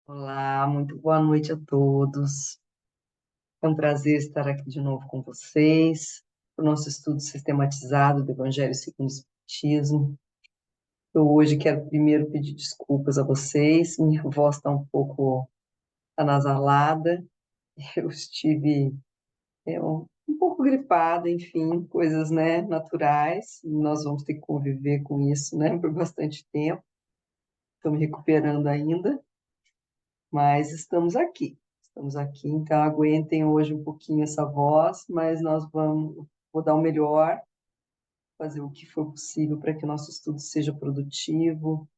Olá, muito boa noite a todos. É um prazer estar aqui de novo com vocês, para o nosso estudo sistematizado do Evangelho segundo o Espiritismo. Eu hoje quero primeiro pedir desculpas a vocês, minha voz está um pouco anasalada, eu estive um pouco gripada, enfim, coisas, né, naturais, nós vamos ter que conviver com isso, né, por bastante tempo, estou me recuperando ainda, mas estamos aqui, então aguentem hoje um pouquinho essa voz, mas vou dar o melhor, fazer o que for possível para que o nosso estudo seja produtivo,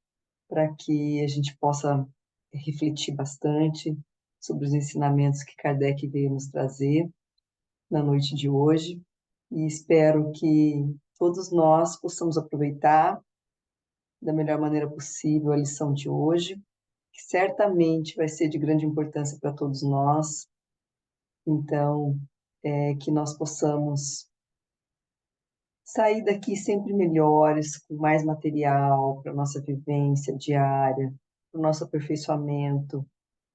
para que a gente possa refletir bastante sobre os ensinamentos que Kardec veio nos trazer na noite de hoje, e espero que todos nós possamos aproveitar da melhor maneira possível a lição de hoje, que certamente vai ser de grande importância para todos nós. Então, que nós possamos sair daqui sempre melhores, com mais material para a nossa vivência diária, para o nosso aperfeiçoamento,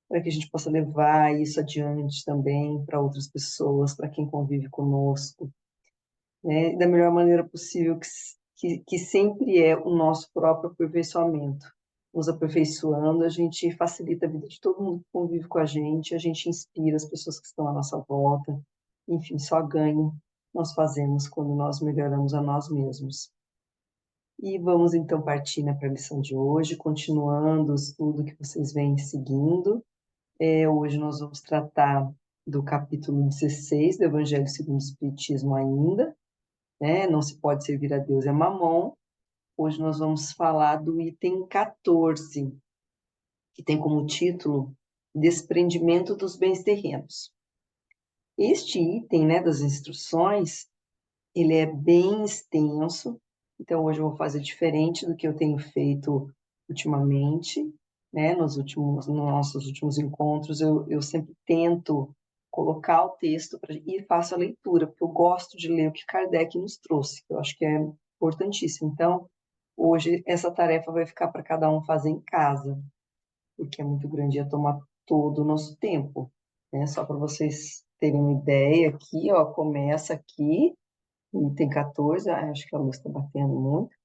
para que a gente possa levar isso adiante também para outras pessoas, para quem convive conosco, né? Da melhor maneira possível, que sempre é o nosso próprio aperfeiçoamento. Nos aperfeiçoando, a gente facilita a vida de todo mundo que convive com a gente inspira as pessoas que estão à nossa volta, enfim, só ganho nós fazemos quando nós melhoramos a nós mesmos. E vamos então partir, né, para a lição de hoje, continuando o estudo que vocês vêm seguindo. Hoje nós vamos tratar do capítulo 16 do Evangelho segundo o Espiritismo ainda, né? Não se pode servir a Deus e a Mamon. Hoje nós vamos falar do item 14, que tem como título Desprendimento dos Bens Terrenos. Este item, né, das instruções, ele é bem extenso, então hoje eu vou fazer diferente do que eu tenho feito ultimamente, né, nos nossos últimos encontros, eu sempre tento colocar o texto e faço a leitura, porque eu gosto de ler o que Kardec nos trouxe, que eu acho que é importantíssimo. Então, hoje essa tarefa vai ficar para cada um fazer em casa, porque é muito grande, ia tomar todo o nosso tempo, né? Só para vocês terem uma ideia aqui, ó, começa aqui, item 14, acho que a luz está batendo muito,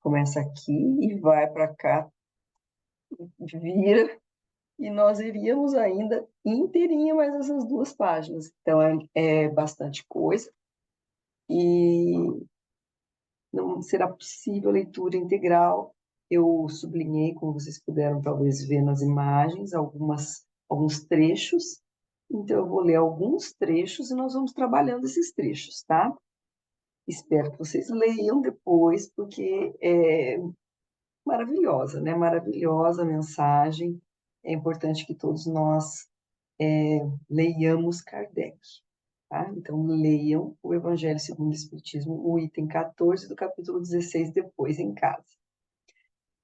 começa aqui e vai para cá, vira, e nós iríamos ainda inteirinha mais essas duas páginas. Então, é bastante coisa, e não será possível a leitura integral. Eu sublinhei, como vocês puderam talvez ver nas imagens, alguns trechos. Então, eu vou ler alguns trechos e nós vamos trabalhando esses trechos, tá? Espero que vocês leiam depois, porque é maravilhosa, né? Maravilhosa a mensagem. É importante que todos nós leiamos Kardec, tá? Então, leiam o Evangelho segundo o Espiritismo, o item 14 do capítulo 16, depois em casa.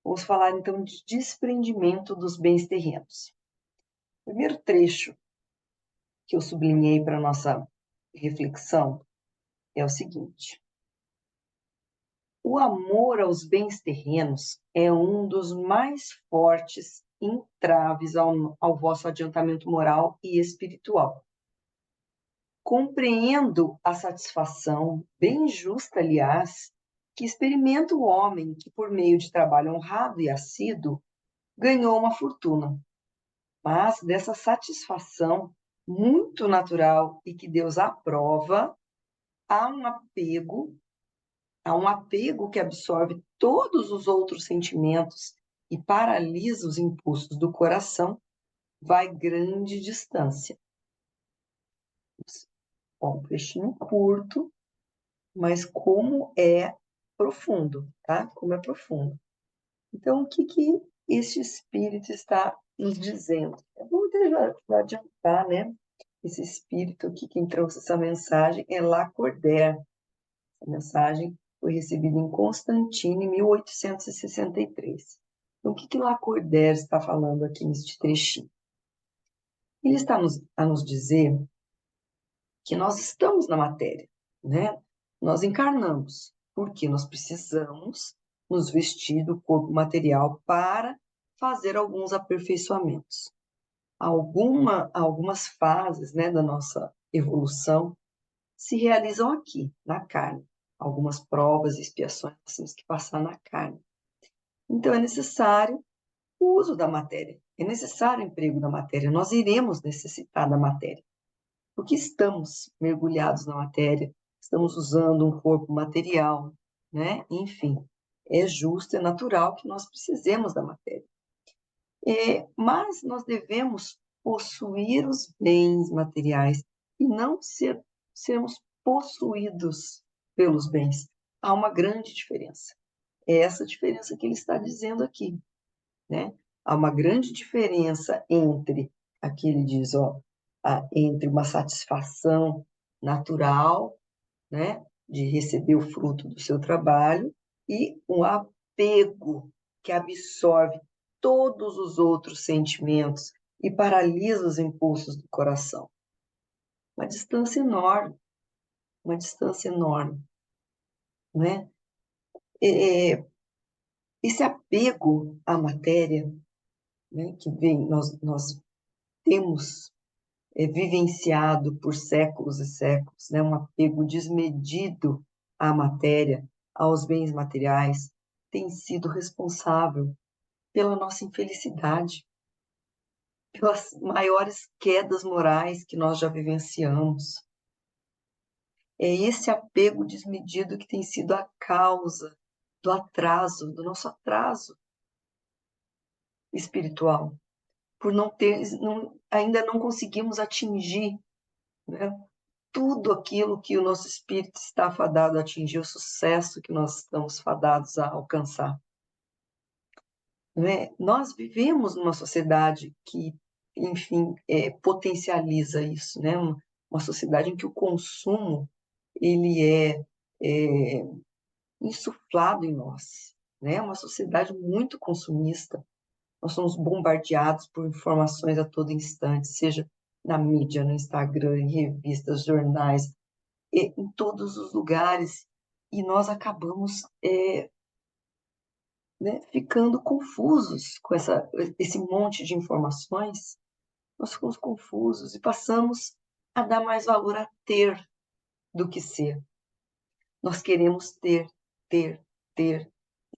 Vamos falar, então, de desprendimento dos bens terrenos. O primeiro trecho que eu sublinhei para a nossa reflexão é o seguinte: o amor aos bens terrenos é um dos mais fortes entraves ao vosso adiantamento moral e espiritual. Compreendo a satisfação, bem justa, aliás, que experimenta o homem que, por meio de trabalho honrado e assíduo, ganhou uma fortuna. Mas dessa satisfação muito natural e que Deus aprova, há um apego que absorve todos os outros sentimentos e paralisa os impulsos do coração, vai grande distância. Bom, um trechinho curto, mas como é profundo, tá? Como é profundo. Então, o que este espírito está nos dizendo? Eu vou já adiantar, né? Esse espírito aqui, quem trouxe essa mensagem é Lacordaire. A mensagem foi recebida em Constantine, em 1863. Então, o que Lacordaire está falando aqui neste trechinho? Ele está a nos dizer que nós estamos na matéria, né? Nós encarnamos, porque nós precisamos nos vestir do corpo material para fazer alguns aperfeiçoamentos. Algumas fases, né, da nossa evolução se realizam aqui, na carne. Algumas provas e expiações nós temos que passar na carne. Então, é necessário o uso da matéria, é necessário o emprego da matéria. Nós iremos necessitar da matéria, porque estamos mergulhados na matéria, estamos usando um corpo material, né? Enfim, é justo, é natural que nós precisemos da matéria. Mas nós devemos possuir os bens materiais e não sermos possuídos pelos bens. Há uma grande diferença. É essa diferença que ele está dizendo aqui, né? Há uma grande diferença entre, aqui ele diz, ó, entre uma satisfação natural, né, de receber o fruto do seu trabalho, e um apego que absorve todos os outros sentimentos e paralisa os impulsos do coração. Uma distância enorme, uma distância enorme, né? Esse apego à matéria, né, que nós temos vivenciado por séculos e séculos, né, um apego desmedido à matéria, aos bens materiais, tem sido responsável pela nossa infelicidade, pelas maiores quedas morais que nós já vivenciamos. É esse apego desmedido que tem sido a causa do atraso, do nosso atraso espiritual, por ainda não conseguimos atingir, né, tudo aquilo que o nosso espírito está fadado a atingir, o sucesso que nós estamos fadados a alcançar. Né? Nós vivemos numa sociedade que, enfim, potencializa isso, né? Uma sociedade em que o consumo ele é insuflado em nós, né? Uma sociedade muito consumista. Nós somos bombardeados por informações a todo instante, seja na mídia, no Instagram, em revistas, jornais, em todos os lugares, e nós acabamos né, ficando confusos com esse monte de informações. Nós ficamos confusos e passamos a dar mais valor a ter do que ser. Nós queremos ter, ter, ter,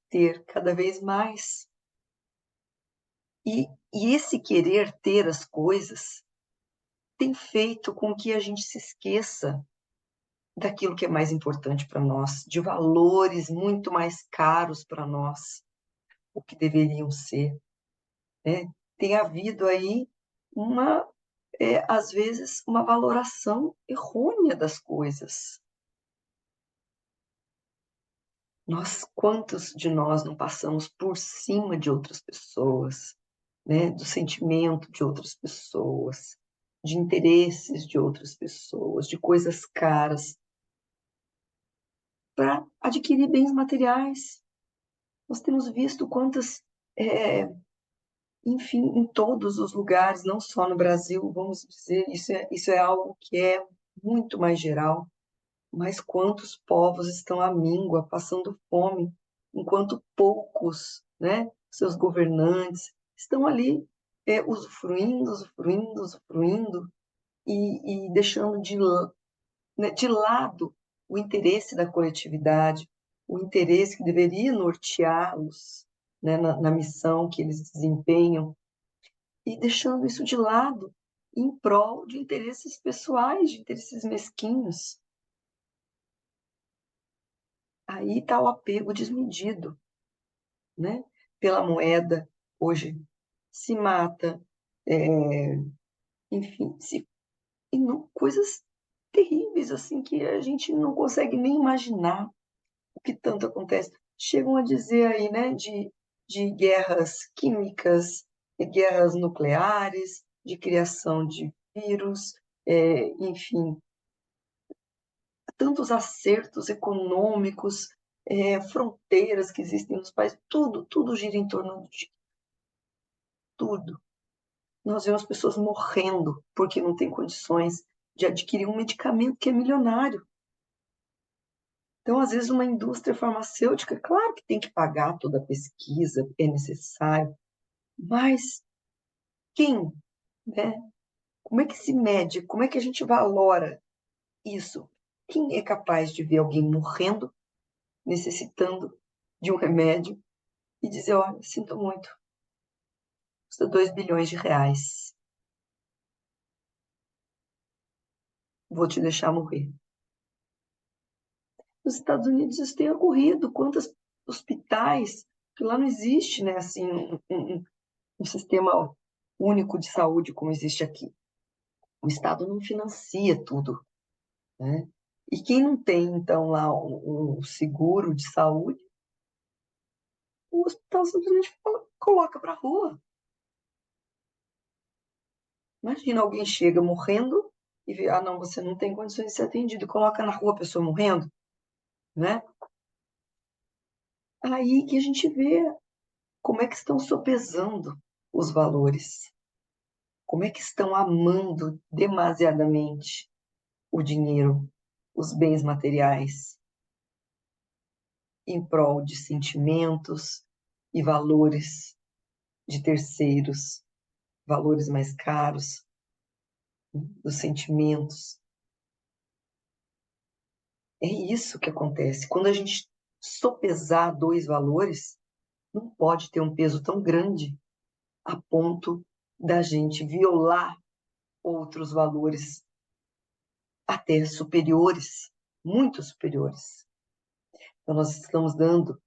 ter cada vez mais. E esse querer ter as coisas tem feito com que a gente se esqueça daquilo que é mais importante para nós, de valores muito mais caros para nós, o que deveriam ser, né? Tem havido aí às vezes, uma valoração errônea das coisas. Quantos de nós não passamos por cima de outras pessoas, né? Do sentimento de outras pessoas, de interesses de outras pessoas, de coisas caras, para adquirir bens materiais. Nós temos visto quantas, enfim, em todos os lugares, não só no Brasil, vamos dizer, isso é algo que é muito mais geral, mas quantos povos estão à míngua, passando fome, enquanto poucos, né, seus governantes, estão ali usufruindo, usufruindo, usufruindo, e deixando né, de lado o interesse da coletividade, o interesse que deveria norteá-los, né, na missão que eles desempenham, e deixando isso de lado em prol de interesses pessoais, de interesses mesquinhos. Aí está o apego desmedido, né? Pela moeda. Hoje se mata, enfim, coisas terríveis assim que a gente não consegue nem imaginar o que tanto acontece. Chegam a dizer aí, né, de guerras químicas, de guerras nucleares, de criação de vírus, enfim, tantos acertos econômicos, fronteiras que existem nos países, tudo gira em torno de tudo. Nós vemos pessoas morrendo porque não têm condições de adquirir um medicamento que é milionário. Então, às vezes, uma indústria farmacêutica, claro que tem que pagar toda a pesquisa, é necessário, Mas quem, né? Como é que se mede? Como é que a gente valora isso? Quem é capaz de ver alguém morrendo, necessitando de um remédio e dizer, olha, sinto muito, custa 2 bilhões de reais, vou te deixar morrer. Nos Estados Unidos isso tem ocorrido, quantos hospitais, que lá não existe, né, assim, um sistema único de saúde como existe aqui. O Estado não financia tudo, né? E quem não tem, então, lá um seguro de saúde, o hospital simplesmente coloca para a rua. Imagina, alguém chega morrendo e vê, ah, não, você não tem condições de ser atendido, coloca na rua a pessoa morrendo, né? Aí que a gente vê como é que estão sopesando os valores, como é que estão amando demasiadamente o dinheiro, os bens materiais, em prol de sentimentos e valores de terceiros, valores mais caros, dos sentimentos. É isso que acontece. Quando a gente sopesar dois valores, não pode ter um peso tão grande a ponto da gente violar outros valores até superiores, muito superiores. Então, nós estamos dando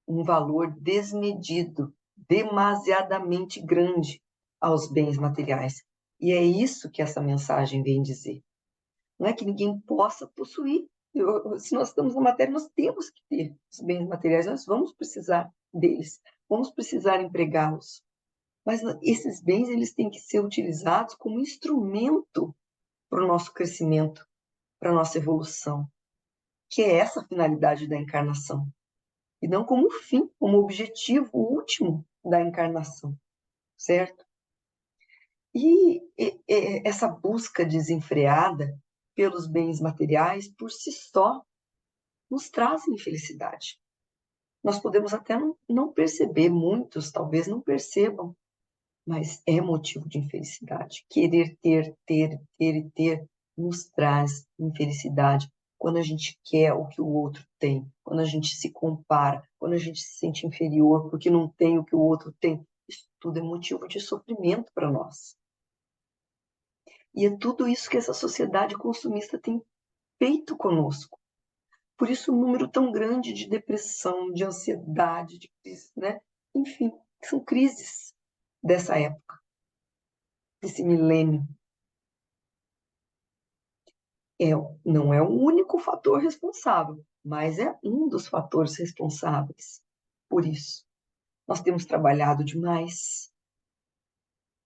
um valor desmedido, demasiadamente grande aos bens materiais. E é isso que essa mensagem vem dizer. Não é que ninguém possa possuir. Se nós estamos na matéria, nós temos que ter os bens materiais, nós vamos precisar deles, vamos precisar empregá-los. Mas esses bens eles têm que ser utilizados como instrumento para o nosso crescimento, para a nossa evolução, que é essa a finalidade da encarnação. E não como fim, como objetivo último da encarnação, certo? E essa busca desenfreada pelos bens materiais, por si só, nos traz infelicidade. Nós podemos até não perceber, muitos talvez não percebam, mas é motivo de infelicidade. Querer ter e ter nos traz infelicidade quando a gente quer o que o outro tem, quando a gente se compara, quando a gente se sente inferior porque não tem o que o outro tem. Isso tudo é motivo de sofrimento para nós. E é tudo isso que essa sociedade consumista tem feito conosco. Por isso, um número tão grande de depressão, de ansiedade, de crise, né? Enfim, são crises dessa época, desse milênio. É, não é o único fator responsável, mas é um dos fatores responsáveis por isso. Nós temos trabalhado demais,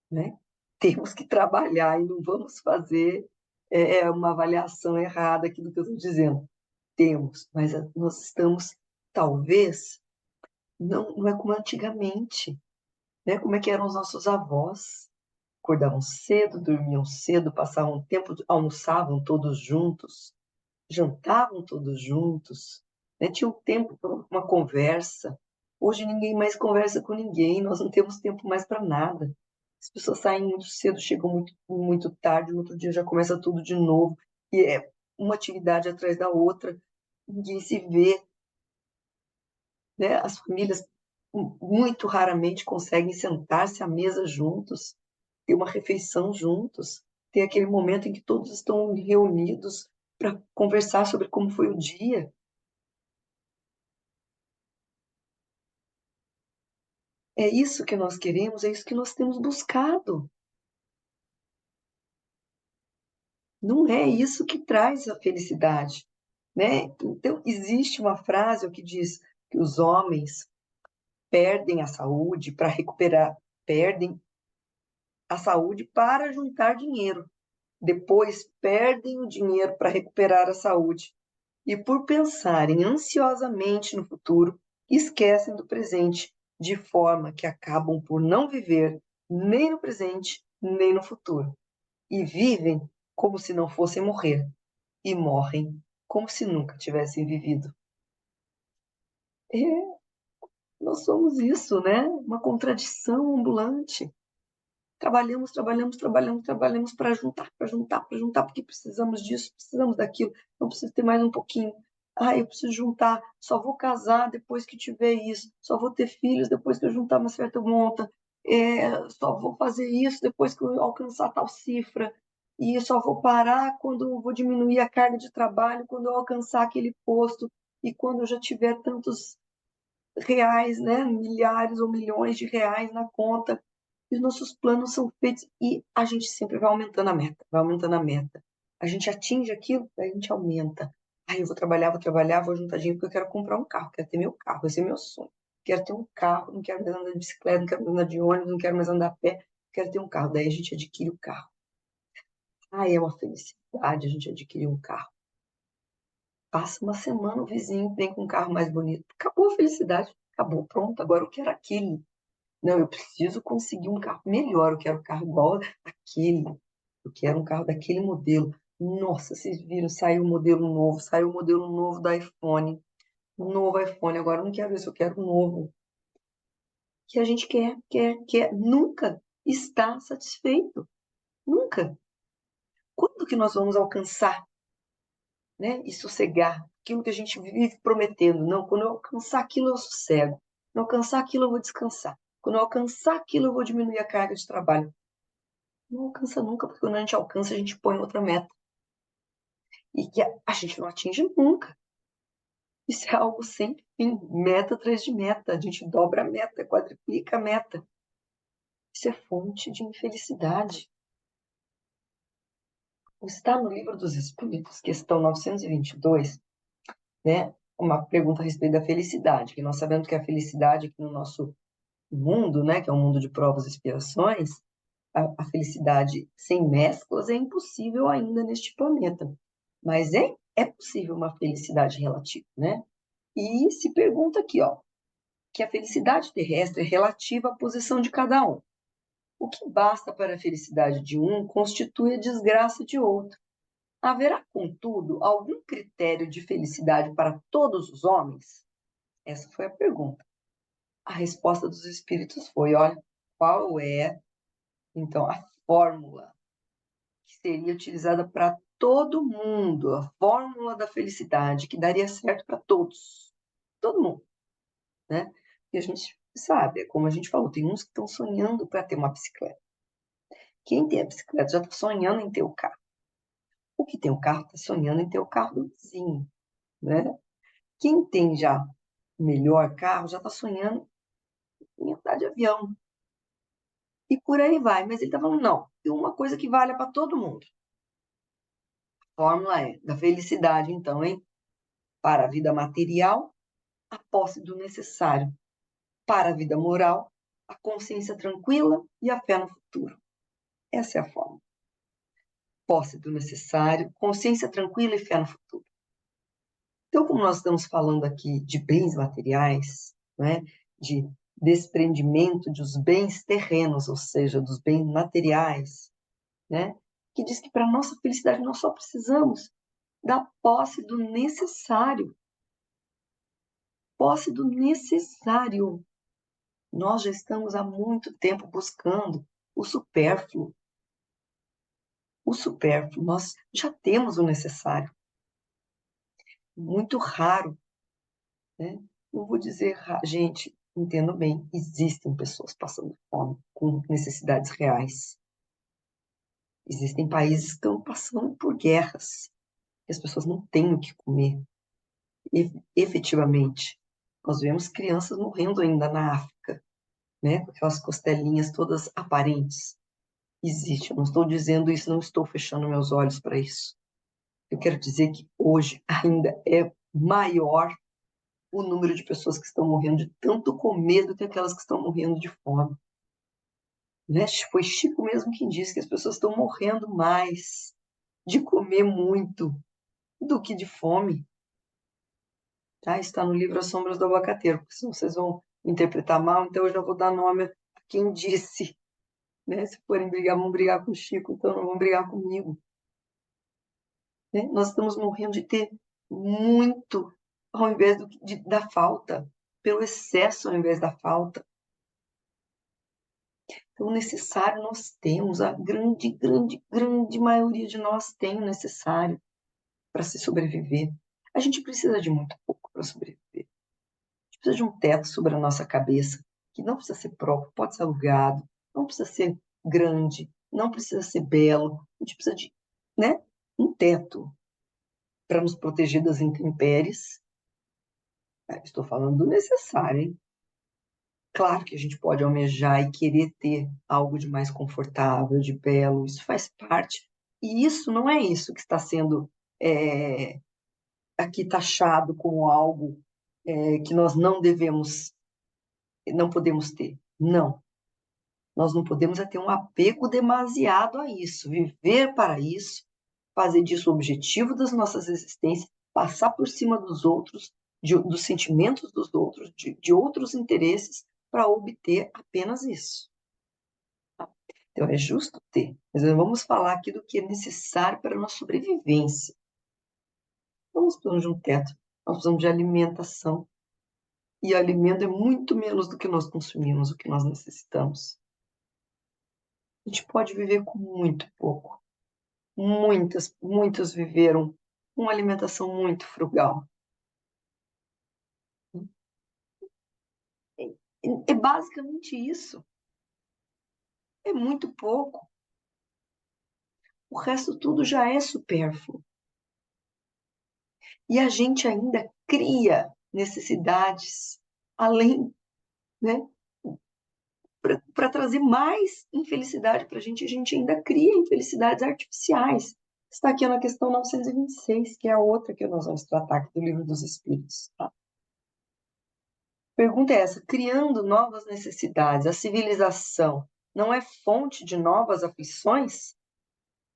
né? Temos que trabalhar e não vamos fazer uma avaliação errada aqui do que eu estou dizendo. Temos, mas nós estamos, talvez, não é como antigamente, né? Como é que eram os nossos avós? Acordavam cedo, dormiam cedo, passavam tempo, almoçavam todos juntos, jantavam todos juntos, né? Tinham tempo para uma conversa. Hoje ninguém mais conversa com ninguém, nós não temos tempo mais para nada. As pessoas saem muito cedo, chegam muito tarde, no outro dia já começa tudo de novo, e é uma atividade atrás da outra, ninguém se vê, né? As famílias muito raramente conseguem sentar-se à mesa juntos, ter uma refeição juntos, ter aquele momento em que todos estão reunidos para conversar sobre como foi o dia. É isso que nós queremos, é isso que nós temos buscado. Não é isso que traz a felicidade, né? Então, existe uma frase que diz que os homens perdem a saúde para recuperar, perdem a saúde para juntar dinheiro. Depois perdem o dinheiro para recuperar a saúde. E por pensarem ansiosamente no futuro, esquecem do presente, de forma que acabam por não viver nem no presente, nem no futuro. E vivem como se não fossem morrer, e morrem como se nunca tivessem vivido. É, Nós somos isso, né? Uma contradição ambulante. Trabalhamos, trabalhamos, trabalhamos, trabalhamos para juntar, para juntar, para juntar, porque precisamos disso, precisamos daquilo, não preciso ter mais um pouquinho. Ah, eu preciso juntar, só vou casar depois que tiver isso, só vou ter filhos depois que eu juntar uma certa monta, só vou fazer isso depois que eu alcançar tal cifra, e só vou parar quando eu vou diminuir a carga de trabalho, quando eu alcançar aquele posto, e quando eu já tiver tantos reais, né, milhares ou milhões de reais na conta, e os nossos planos são feitos e a gente sempre vai aumentando a meta, vai aumentando a meta. A gente atinge aquilo, daí a gente aumenta. Aí eu vou trabalhar, vou juntar dinheiro porque eu quero comprar um carro, quero ter meu carro, esse é meu sonho. Quero ter um carro, não quero mais andar de bicicleta, não quero mais andar de ônibus, não quero mais andar a pé, quero ter um carro. Daí a gente adquire o carro. Ah, é uma felicidade a gente adquirir um carro. Passa uma semana, o vizinho vem com um carro mais bonito. Acabou a felicidade, acabou, pronto, agora eu quero aquele. Não, eu preciso conseguir um carro melhor, eu quero um carro igual aquele, eu quero um carro daquele modelo. Nossa, vocês viram, saiu o modelo novo do iPhone, um novo iPhone, agora eu não quero isso, eu quero um novo. Que a gente quer, nunca está satisfeito, nunca. Quando que nós vamos alcançar, né, e sossegar aquilo que a gente vive prometendo? Não, quando eu alcançar aquilo eu sossego, quando eu alcançar aquilo eu vou descansar, quando eu alcançar aquilo eu vou diminuir a carga de trabalho. Não alcança nunca, porque quando a gente alcança, a gente põe outra meta. E que a gente não atinge nunca. Isso é algo sem fim, meta atrás de meta. A gente dobra a meta, quadriplica a meta. Isso é fonte de infelicidade. Está no Livro dos Espíritos, questão 922, né? Uma pergunta a respeito da felicidade, que nós sabemos que a felicidade aqui no nosso mundo, né, que é um mundo de provas e expiações, a felicidade sem mesclas é impossível ainda neste planeta. Mas é possível uma felicidade relativa, né? E se pergunta aqui, ó, que a felicidade terrestre é relativa à posição de cada um. O que basta para a felicidade de um constitui a desgraça de outro. Haverá, contudo, algum critério de felicidade para todos os homens? Essa foi a pergunta. A resposta dos espíritos foi, olha, qual é, então, a fórmula que seria utilizada para todo mundo, a fórmula da felicidade que daria certo para todos, todo mundo, né? E a gente sabe, é como a gente falou, tem uns que estão sonhando para ter uma bicicleta. Quem tem a bicicleta já está sonhando em ter o carro. O que tem o carro está sonhando em ter o carro do vizinho, né? Quem tem já o melhor carro já está sonhando em andar de avião. E por aí vai. Mas ele está falando, não, tem uma coisa que vale para todo mundo. A fórmula é da felicidade, então, hein? Para a vida material, a posse do necessário. Para a vida moral, a consciência tranquila e a fé no futuro. Essa é a fórmula. Posse do necessário, consciência tranquila e fé no futuro. Então, como nós estamos falando aqui de bens materiais, né, de desprendimento dos bens terrenos, ou seja, dos bens materiais, né, que diz que para a nossa felicidade nós só precisamos da posse do necessário. Posse do necessário. Nós já estamos há muito tempo buscando o supérfluo. O supérfluo, nós já temos o necessário. Muito raro, né? Não vou dizer, gente, entendo bem, existem pessoas passando fome, com necessidades reais. Existem países que estão passando por guerras, e as pessoas não têm o que comer. E, efetivamente, nós vemos crianças morrendo ainda na África, né? Com aquelas costelinhas todas aparentes. Existe, eu não estou dizendo isso, não estou fechando meus olhos para isso. Eu quero dizer que hoje ainda é maior o número de pessoas que estão morrendo de tanto comer do que aquelas que estão morrendo de fome. Né? Foi Chico mesmo quem disse que as pessoas estão morrendo mais de comer muito do que de fome. Tá? Está no livro As Sombras do Abacateiro, porque senão vocês vão interpretar mal, então eu já vou dar nome a quem disse. Né? Se forem brigar, vão brigar com o Chico, então não vão brigar comigo. Né? Nós estamos morrendo de ter muito, ao invés da falta. pelo excesso ao invés da falta. Então, o necessário nós temos, a grande, grande, grande maioria de nós tem o necessário para se sobreviver. A gente precisa de muito pouco para sobreviver. A gente precisa de um teto sobre a nossa cabeça, que não precisa ser próprio, pode ser alugado, não precisa ser grande, não precisa ser belo. A gente precisa de, né, um teto para nos proteger das intempéries. Estou falando do necessário, hein? Claro que a gente pode almejar e querer ter algo de mais confortável, de belo, isso faz parte. E isso não é isso que está sendo aqui taxado como algo que nós não podemos ter. Não, nós não podemos ter um apego demasiado a isso, viver para isso, fazer disso o objetivo das nossas existências, passar por cima dos outros, dos sentimentos dos outros, de outros interesses, para obter apenas isso. Então, é justo ter, mas nós vamos falar aqui do que é necessário para a nossa sobrevivência. Nós precisamos de um teto, nós precisamos de alimentação, e alimento é muito menos do que nós consumimos, o que nós necessitamos. A gente pode viver com muito pouco. Muitas viveram com uma alimentação muito frugal. É basicamente isso. É muito pouco. O resto tudo já é supérfluo. E a gente ainda cria necessidades além, né? Para trazer mais infelicidade para a gente ainda cria infelicidades artificiais. Está aqui na questão 926, que é a outra que nós vamos tratar aqui do Livro dos Espíritos. Tá? A pergunta é essa: criando novas necessidades, a civilização não é fonte de novas aflições?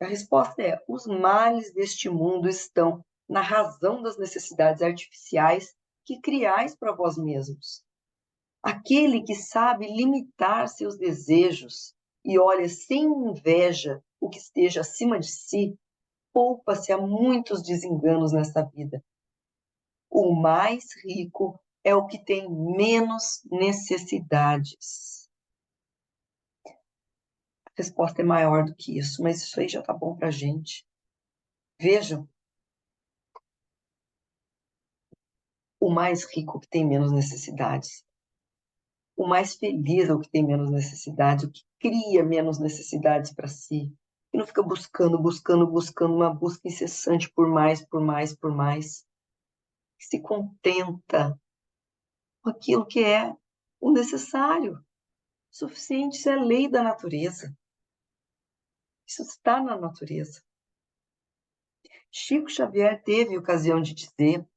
A resposta é: os males deste mundo estão na razão das necessidades artificiais que criais para vós mesmos. Aquele que sabe limitar seus desejos e olha sem inveja o que esteja acima de si, poupa-se a muitos desenganos nesta vida. O mais rico é o que tem menos necessidades. A resposta é maior do que isso, mas isso aí já está bom para a gente. Vejam, o mais rico é o que tem menos necessidades. O mais feliz é o que tem menos necessidades, o que cria menos necessidades para si. E não fica buscando, uma busca incessante por mais, por mais, por mais. Que se contenta com aquilo que é o necessário, o suficiente. Isso é a lei da natureza. Isso está na natureza. Chico Xavier teve ocasião de dizer,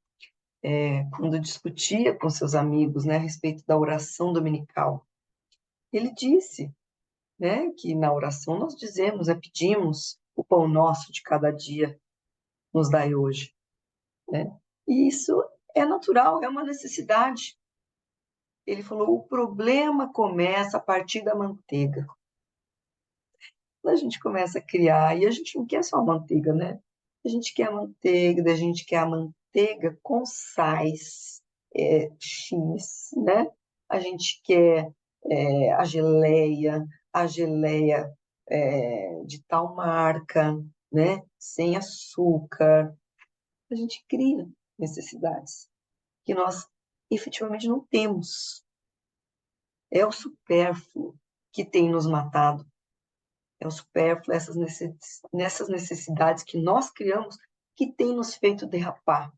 quando discutia com seus amigos, né, a respeito da oração dominical, ele disse, né, que na oração nós dizemos, pedimos o pão nosso de cada dia, nos dai hoje. Né? E isso é natural, é uma necessidade. Ele falou, o problema começa a partir da manteiga. Quando a gente começa a criar, e a gente não quer só a manteiga, né? A gente quer a manteiga, a gente quer a manteiga com sais X, né? A gente quer a geleia de tal marca, né? Sem açúcar. A gente cria necessidades que nós efetivamente não temos. É o supérfluo que tem nos matado. É o supérfluo, nessas necessidades que nós criamos, que tem nos feito derrapar,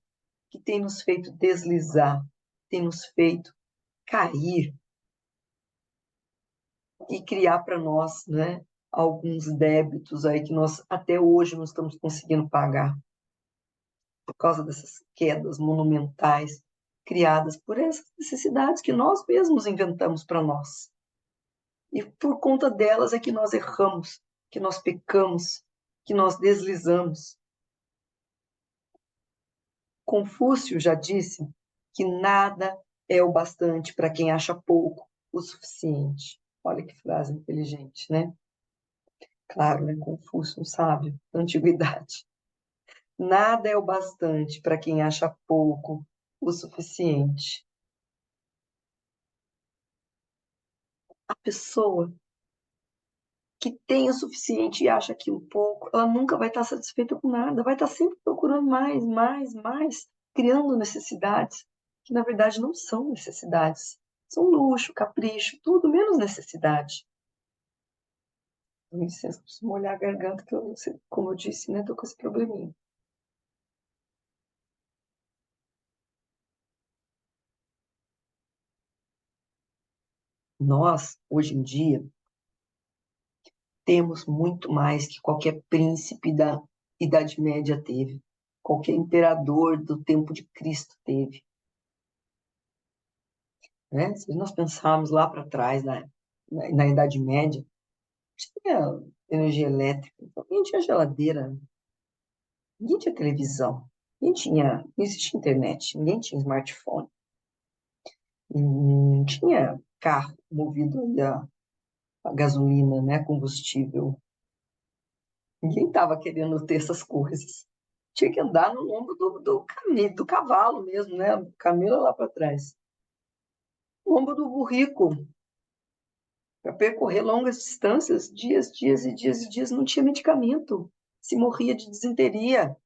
que tem nos feito deslizar, tem nos feito cair e criar para nós, né, alguns débitos aí que nós até hoje não estamos conseguindo pagar por causa dessas quedas monumentais criadas por essas necessidades que nós mesmos inventamos para nós. E por conta delas é que nós erramos, que nós pecamos, que nós deslizamos. Confúcio já disse que nada é o bastante para quem acha pouco o suficiente. Olha que frase inteligente, né? Claro, né? Confúcio, um sábio da antiguidade. Nada é o bastante para quem acha pouco o suficiente. A pessoa que tem o suficiente e acha aquilo pouco, ela nunca vai estar satisfeita com nada, vai estar sempre procurando mais, mais, mais, criando necessidades que na verdade não são necessidades. São luxo, capricho, tudo menos necessidade. Com licença, preciso molhar a garganta, que eu, como eu disse, né, tô com esse probleminha. Nós, hoje em dia, temos muito mais que qualquer príncipe da Idade Média teve, qualquer imperador do tempo de Cristo teve. Né? Se nós pensarmos lá para trás, na Idade Média, tinha energia elétrica, então ninguém tinha geladeira, ninguém tinha televisão, não existia internet, ninguém tinha smartphone, não tinha carro movido a gasolina, né, combustível. Ninguém estava querendo ter essas coisas. Tinha que andar no lombo do cavalo mesmo, né? O camelo lá para trás. No lombo do burrico, para percorrer longas distâncias, dias, dias e dias e dias, não tinha medicamento. Se morria de disenteria. Não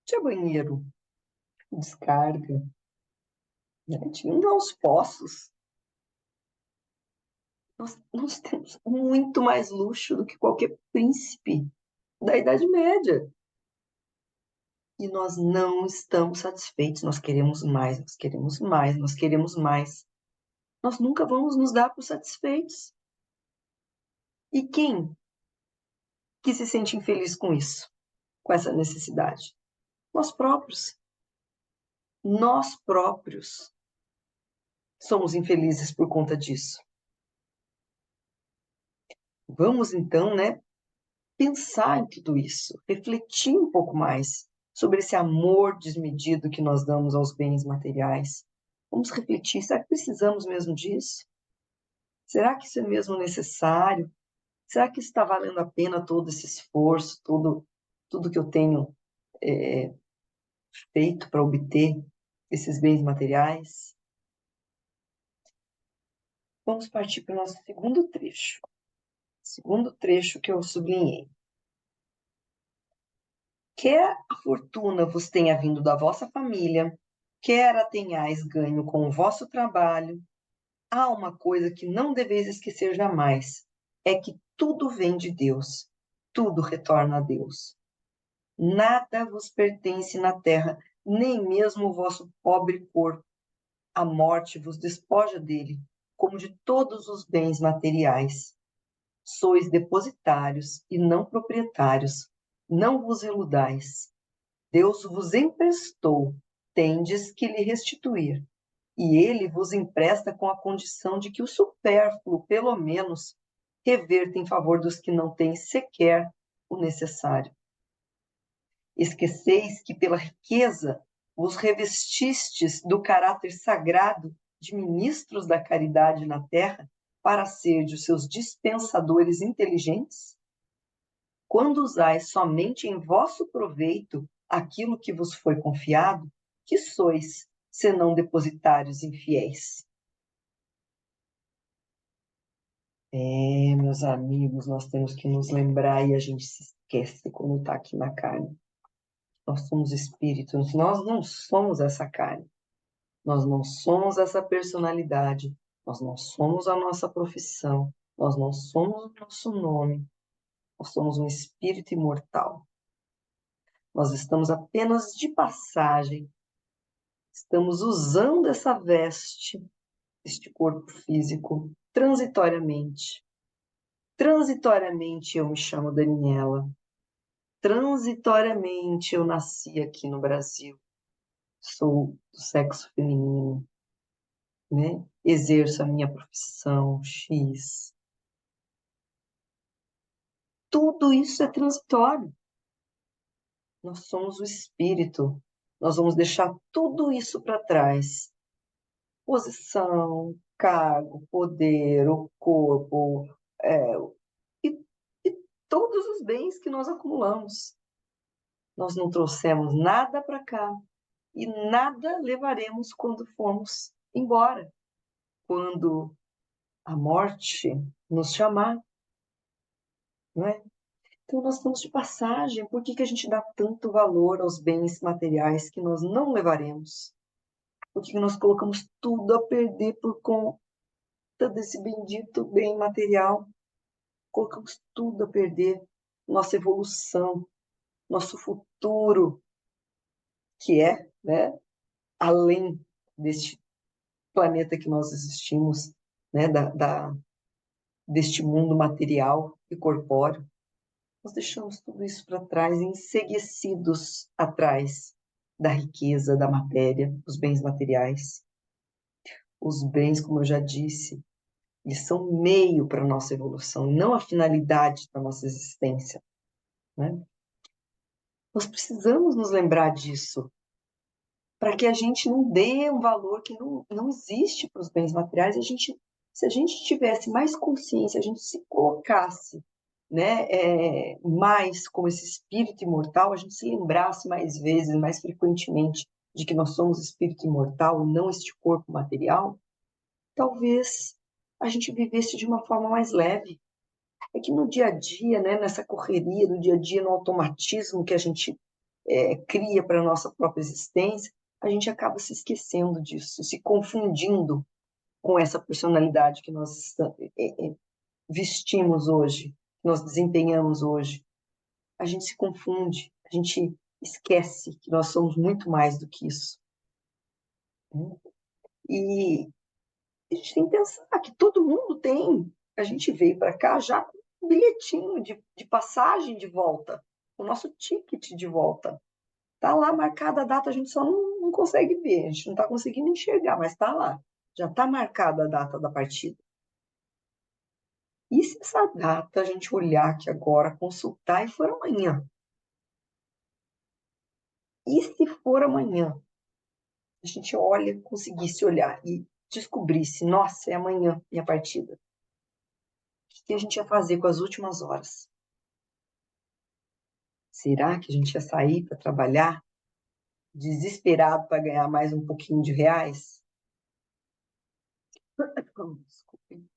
tinha banheiro, descarga, né? Tinha os poços. Nós temos muito mais luxo do que qualquer príncipe da Idade Média. E nós não estamos satisfeitos, nós queremos mais, nós queremos mais, nós queremos mais. Nós nunca vamos nos dar por satisfeitos. E quem que se sente infeliz com isso, com essa necessidade? Nós próprios. Nós próprios somos infelizes por conta disso. Vamos então, né, pensar em tudo isso, refletir um pouco mais sobre esse amor desmedido que nós damos aos bens materiais. Vamos refletir, será que precisamos mesmo disso? Será que isso é mesmo necessário? Será que está valendo a pena todo esse esforço, tudo que eu tenho feito para obter esses bens materiais? Vamos partir para o nosso segundo trecho. Segundo trecho que eu sublinhei. Quer a fortuna vos tenha vindo da vossa família, quer a tenhais ganho com o vosso trabalho, há uma coisa que não deveis esquecer jamais, é que tudo vem de Deus, tudo retorna a Deus. Nada vos pertence na terra, nem mesmo o vosso pobre corpo. A morte vos despoja dele, como de todos os bens materiais. Sois depositários e não proprietários. Não vos iludais. Deus vos emprestou, tendes que lhe restituir. E ele vos empresta com a condição de que o supérfluo, pelo menos, reverta em favor dos que não têm sequer o necessário. Esqueceis que pela riqueza vos revestistes do caráter sagrado de ministros da caridade na terra para ser de seus dispensadores inteligentes? Quando usais somente em vosso proveito aquilo que vos foi confiado, que sois, senão depositários infiéis? Meus amigos, nós temos que nos lembrar e a gente se esquece quando está aqui na carne. Nós somos espíritos, nós não somos essa carne, nós não somos essa personalidade, nós não somos a nossa profissão, nós não somos o nosso nome, nós somos um espírito imortal. Nós estamos apenas de passagem, estamos usando essa veste, este corpo físico, transitoriamente. Transitoriamente eu me chamo Daniela, transitoriamente eu nasci aqui no Brasil. Sou do sexo feminino, né? Exerço a minha profissão X. Tudo isso é transitório. Nós somos o espírito. Nós vamos deixar tudo isso para trás. Posição, cargo, poder, o corpo, e, e todos os bens que nós acumulamos. Nós não trouxemos nada para cá e nada levaremos quando formos embora. quando a morte nos chamar, não é? Então, nós estamos de passagem. Por que que a gente dá tanto valor aos bens materiais que nós não levaremos? Por que que nós colocamos tudo a perder por conta desse bendito bem material? Colocamos tudo a perder. Nossa evolução, nosso futuro, que é, né, além deste planeta que nós existimos, né, deste mundo material e corpóreo. Nós deixamos tudo isso para trás, enceguecidos atrás da riqueza, da matéria, dos bens materiais. Os bens, como eu já disse, eles são meio para a nossa evolução, não a finalidade da nossa existência, né? Nós precisamos nos lembrar disso, para que a gente não dê um valor que não existe para os bens materiais. Se a gente tivesse mais consciência, a gente se colocasse, né, mais como esse espírito imortal, a gente se lembrasse mais vezes, mais frequentemente, de que nós somos espírito imortal e não este corpo material, talvez a gente vivesse de uma forma mais leve. É que no dia a dia, né, nessa correria do dia a dia, no automatismo que a gente cria para a nossa própria existência, a gente acaba se esquecendo disso, se confundindo com essa personalidade que nós vestimos hoje, que nós desempenhamos hoje. A gente se confunde, a gente esquece que nós somos muito mais do que isso, né? E a gente tem que pensar que todo mundo tem. A gente veio para cá já com um bilhetinho de passagem de volta, o nosso ticket de volta. Está lá marcada a data, a gente só não consegue ver, a gente não está conseguindo enxergar, mas está lá. Já está marcada a data da partida. E se essa data a gente olhar aqui agora, consultar e for amanhã? E se for amanhã? A gente olha, conseguisse olhar e descobrisse, nossa, é amanhã minha partida. O que a gente ia fazer com as últimas horas? Será que a gente ia sair para trabalhar desesperado para ganhar mais um pouquinho de reais? Desculpem.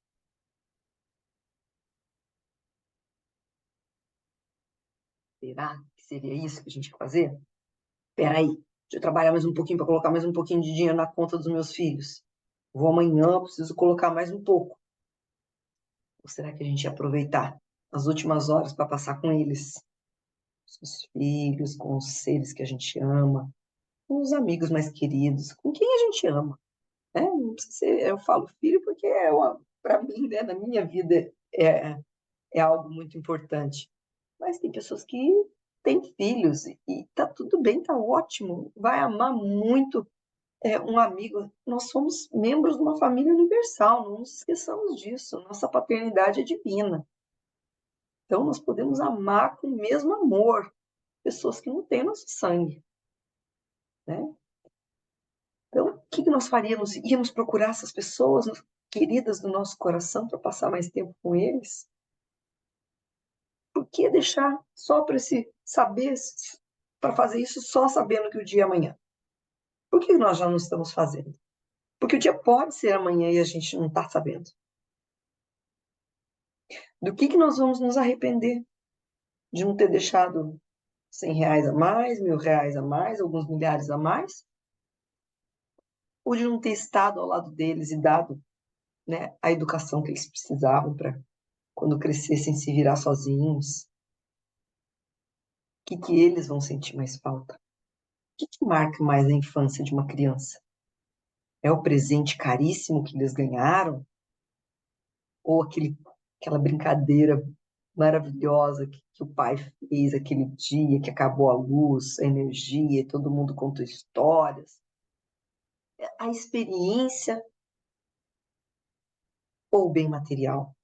Será que seria isso que a gente ia fazer? Espera aí, deixa eu trabalhar mais um pouquinho para colocar mais um pouquinho de dinheiro na conta dos meus filhos. Vou amanhã, preciso colocar mais um pouco. Ou será que a gente ia aproveitar as últimas horas para passar com eles? Com os filhos, com os seres que a gente ama, com os amigos mais queridos, com quem a gente ama, né? Não precisa ser, eu falo filho porque para mim, né, na minha vida, é algo muito importante. Mas tem pessoas que têm filhos e tá tudo bem, tá ótimo, vai amar muito um amigo. Nós somos membros de uma família universal, não nos esqueçamos disso. Nossa paternidade é divina. Então, nós podemos amar com o mesmo amor pessoas que não têm nosso sangue, né? Então, o que nós faríamos? Íamos procurar essas pessoas queridas do nosso coração para passar mais tempo com eles? Por que deixar só para se saber, para fazer isso só sabendo que o dia é amanhã? Por que nós já não estamos fazendo? Porque o dia pode ser amanhã e a gente não está sabendo. Do que nós vamos nos arrepender de não ter deixado R$ 100 a mais, R$ 1.000 a mais, alguns milhares a mais? Ou de não ter estado ao lado deles e dado, né, a educação que eles precisavam para, quando crescessem, se virar sozinhos? O que eles vão sentir mais falta? O que marca mais a infância de uma criança? É o presente caríssimo que eles ganharam? Ou aquela brincadeira maravilhosa que o pai fez aquele dia, que acabou a luz, a energia, e todo mundo contou histórias? A experiência ou o bem material?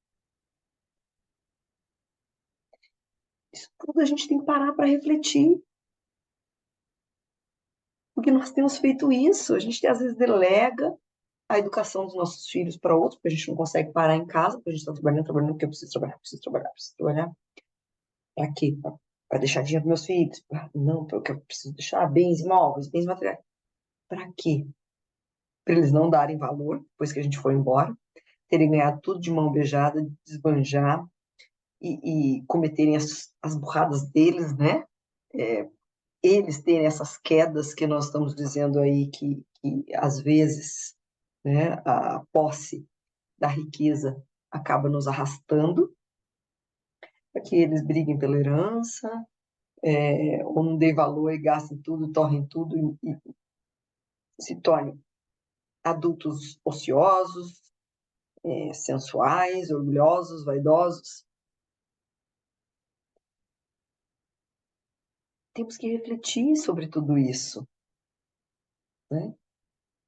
Isso tudo a gente tem que parar para refletir. Porque nós temos feito isso. A gente às vezes delega a educação dos nossos filhos para outros, porque a gente não consegue parar em casa, porque a gente está trabalhando, trabalhando, porque eu preciso trabalhar, preciso trabalhar, preciso trabalhar. Para quê? Para deixar dinheiro para meus filhos? Não, porque eu preciso deixar bens imóveis, bens materiais. Para quê? para eles não darem valor depois que a gente foi embora, terem ganhado tudo de mão beijada, desbanjar e cometerem as burradas deles, né? Eles terem essas quedas que nós estamos dizendo aí que às vezes, né, a posse da riqueza acaba nos arrastando para que eles briguem pela herança, ou não dêem valor e gastem tudo, torrem tudo e se tornem adultos ociosos, sensuais, orgulhosos, vaidosos. Temos que refletir sobre tudo isso, né?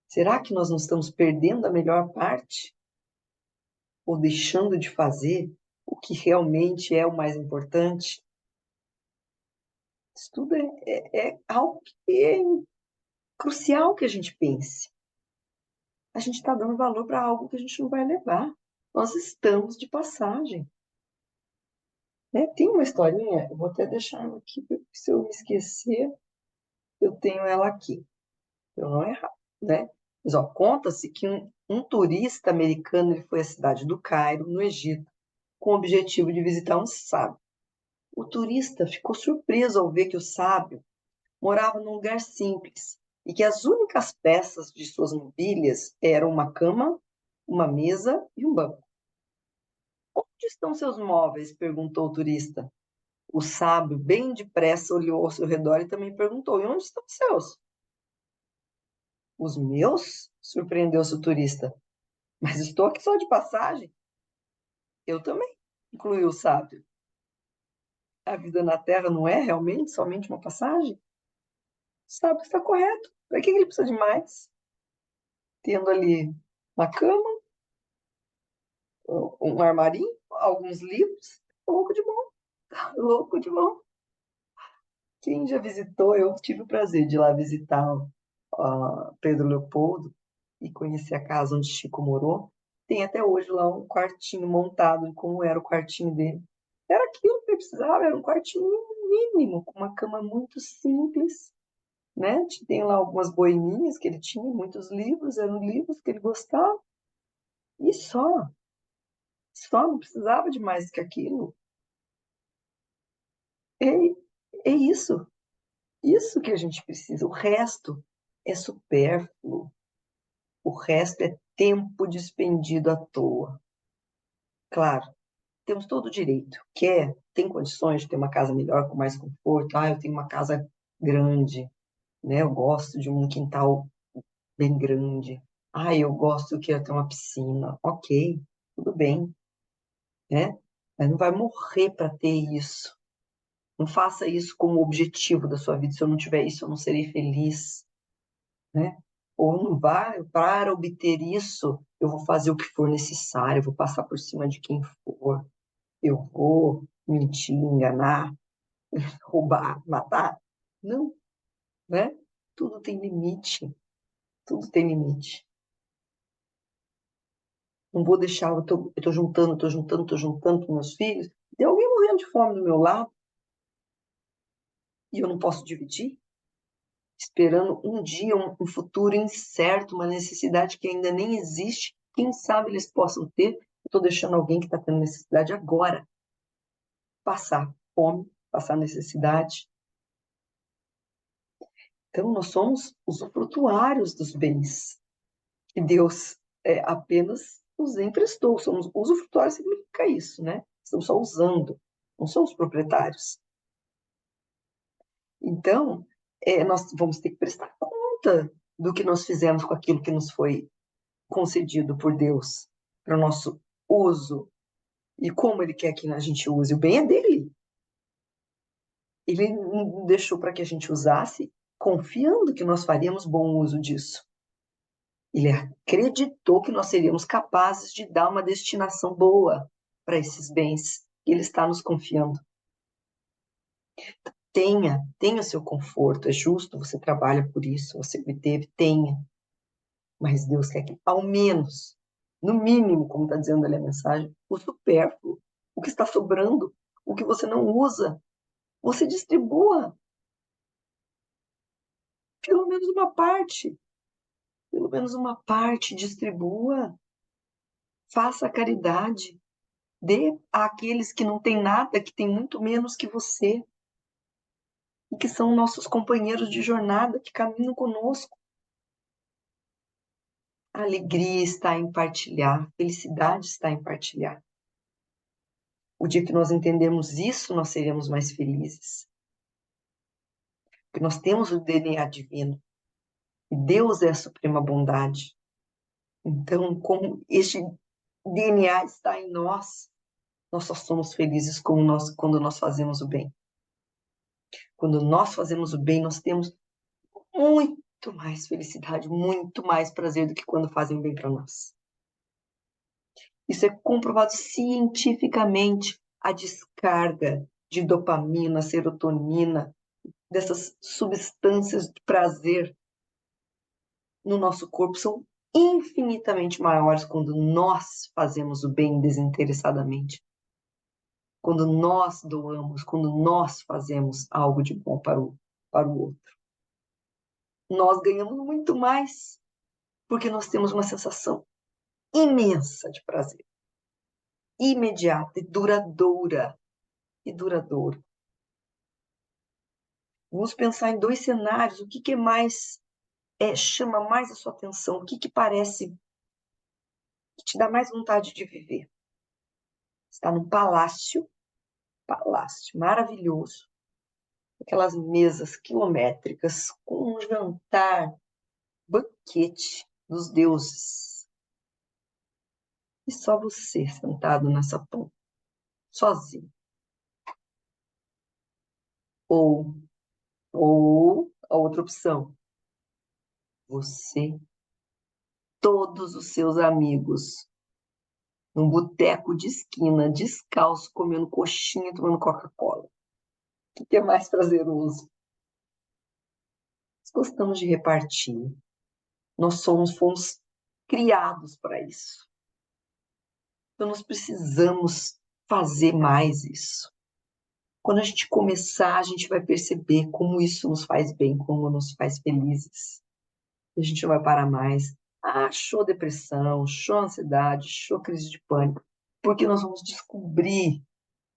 Será que nós não estamos perdendo a melhor parte? Ou deixando de fazer o que realmente é o mais importante? Isso tudo é algo que é crucial que a gente pense. A gente está dando valor para algo que a gente não vai levar. Nós estamos de passagem. Né? Tem uma historinha, eu vou até deixar ela aqui, porque se eu me esquecer, eu tenho ela aqui, para eu não errar, né? Mas, ó, conta-se que um turista americano ele foi à cidade do Cairo, no Egito, com o objetivo de visitar um sábio. O turista ficou surpreso ao ver que o sábio morava num lugar simples e que as únicas peças de suas mobílias eram uma cama, uma mesa e um banco. Onde estão seus móveis? Perguntou o turista. O sábio, bem depressa, olhou ao seu redor e também perguntou: E onde estão os seus? Os meus? Surpreendeu-se o turista. Mas estou aqui só de passagem. Eu também, concluiu o sábio. A vida na Terra não é realmente somente uma passagem? O sábio está correto. Para que ele precisa de mais? Tendo ali uma cama, um armarinho, alguns livros, louco de bom, louco de bom. Quem já visitou, eu tive o prazer de ir lá visitar Pedro Leopoldo e conhecer a casa onde Chico morou. Tem até hoje lá um quartinho montado, como era o quartinho dele. Era aquilo que ele precisava, era um quartinho mínimo, com uma cama muito simples, né? Tem lá algumas boininhas que ele tinha, muitos livros, eram livros que ele gostava, e só, não precisava de mais que aquilo. É, é isso que a gente precisa. O resto é supérfluo. O resto é tempo despendido à toa. Claro, temos todo o direito. Quer, tem condições de ter uma casa melhor, com mais conforto. Ah, eu tenho uma casa grande, né? Eu gosto de um quintal bem grande. Ah, eu gosto que eu tenha uma piscina. Ok, tudo bem, né? Mas não vai morrer para ter isso. Não faça isso como objetivo da sua vida. Se eu não tiver isso, eu não serei feliz, né? Ou não vai, para obter isso, eu vou fazer o que for necessário, eu vou passar por cima de quem for, eu vou mentir, enganar, roubar, matar. Não, né? Tudo tem limite, tudo tem limite. Não vou deixar, eu tô juntando, tô juntando, tô juntando para meus filhos. Tem alguém morrendo de fome do meu lado e eu não posso dividir, esperando um dia, um futuro incerto, uma necessidade que ainda nem existe. Quem sabe eles possam ter. Eu estou deixando alguém que está tendo necessidade agora passar fome, passar necessidade. Então, nós somos usufrutuários dos bens que Deus apenas nos emprestou. Somos usufrutuários, significa isso, né? Estamos só usando, não somos proprietários. Então, nós vamos ter que prestar conta do que nós fizemos com aquilo que nos foi concedido por Deus para o nosso uso e como Ele quer que a gente use. O bem é dele. Ele não deixou para que a gente usasse confiando que nós faríamos bom uso disso. Ele acreditou que nós seríamos capazes de dar uma destinação boa para esses bens que Ele está nos confiando. Tenha seu conforto, é justo, você trabalha por isso, você obteve, tenha. Mas Deus quer que, ao menos, no mínimo, como está dizendo ali a mensagem, o supérfluo, o que está sobrando, o que você não usa, você distribua pelo menos uma parte. pelo menos uma parte, distribua, faça a caridade, dê àqueles que não têm nada, que têm muito menos que você, e que são nossos companheiros de jornada, que caminham conosco. A alegria está em partilhar, a felicidade está em partilhar. O dia que nós entendemos isso, nós seremos mais felizes. Porque nós temos o DNA divino. E Deus é a suprema bondade. Então, como este DNA está em nós, nós só somos felizes quando nós fazemos o bem. Quando nós fazemos o bem, nós temos muito mais felicidade, muito mais prazer do que quando fazem o bem para nós. Isso é comprovado cientificamente. A descarga de dopamina, serotonina, dessas substâncias de prazer no nosso corpo são infinitamente maiores quando nós fazemos o bem desinteressadamente. Quando nós doamos, quando nós fazemos algo de bom para o outro. Nós ganhamos muito mais, porque nós temos uma sensação imensa de prazer, imediata e duradoura. Vamos pensar em dois cenários, o que é mais, chama mais a sua atenção, o que parece que te dá mais vontade de viver. Está num palácio maravilhoso, aquelas mesas quilométricas, com um jantar, banquete dos deuses. E só você sentado nessa ponta, sozinho. Ou a outra opção, você, todos os seus amigos, num boteco de esquina, descalço, comendo coxinha, tomando Coca-Cola. O que é mais prazeroso? Nós gostamos de repartir. Nós fomos criados para isso. Então, nós precisamos fazer mais isso. Quando a gente começar, a gente vai perceber como isso nos faz bem, como nos faz felizes. A gente não vai parar mais. Achou depressão, achou ansiedade, achou crise de pânico. Porque nós vamos descobrir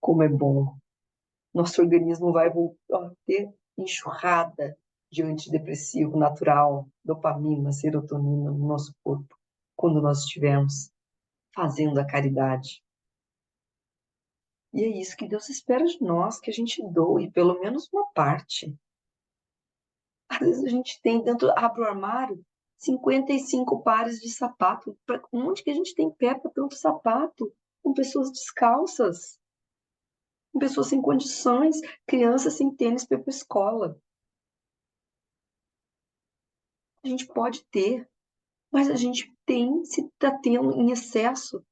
como é bom. Nosso organismo vai voltar a ter enxurrada de antidepressivo natural, dopamina, serotonina no nosso corpo, quando nós estivermos fazendo a caridade. E é isso que Deus espera de nós, que a gente doe pelo menos uma parte. Às vezes a gente tem dentro, abre o armário, 55 pares de sapato. Onde que a gente tem pé para tanto sapato? Com pessoas descalças, com pessoas sem condições, crianças sem tênis para ir para a escola. A gente pode ter, mas a gente tem, se está tendo em excesso,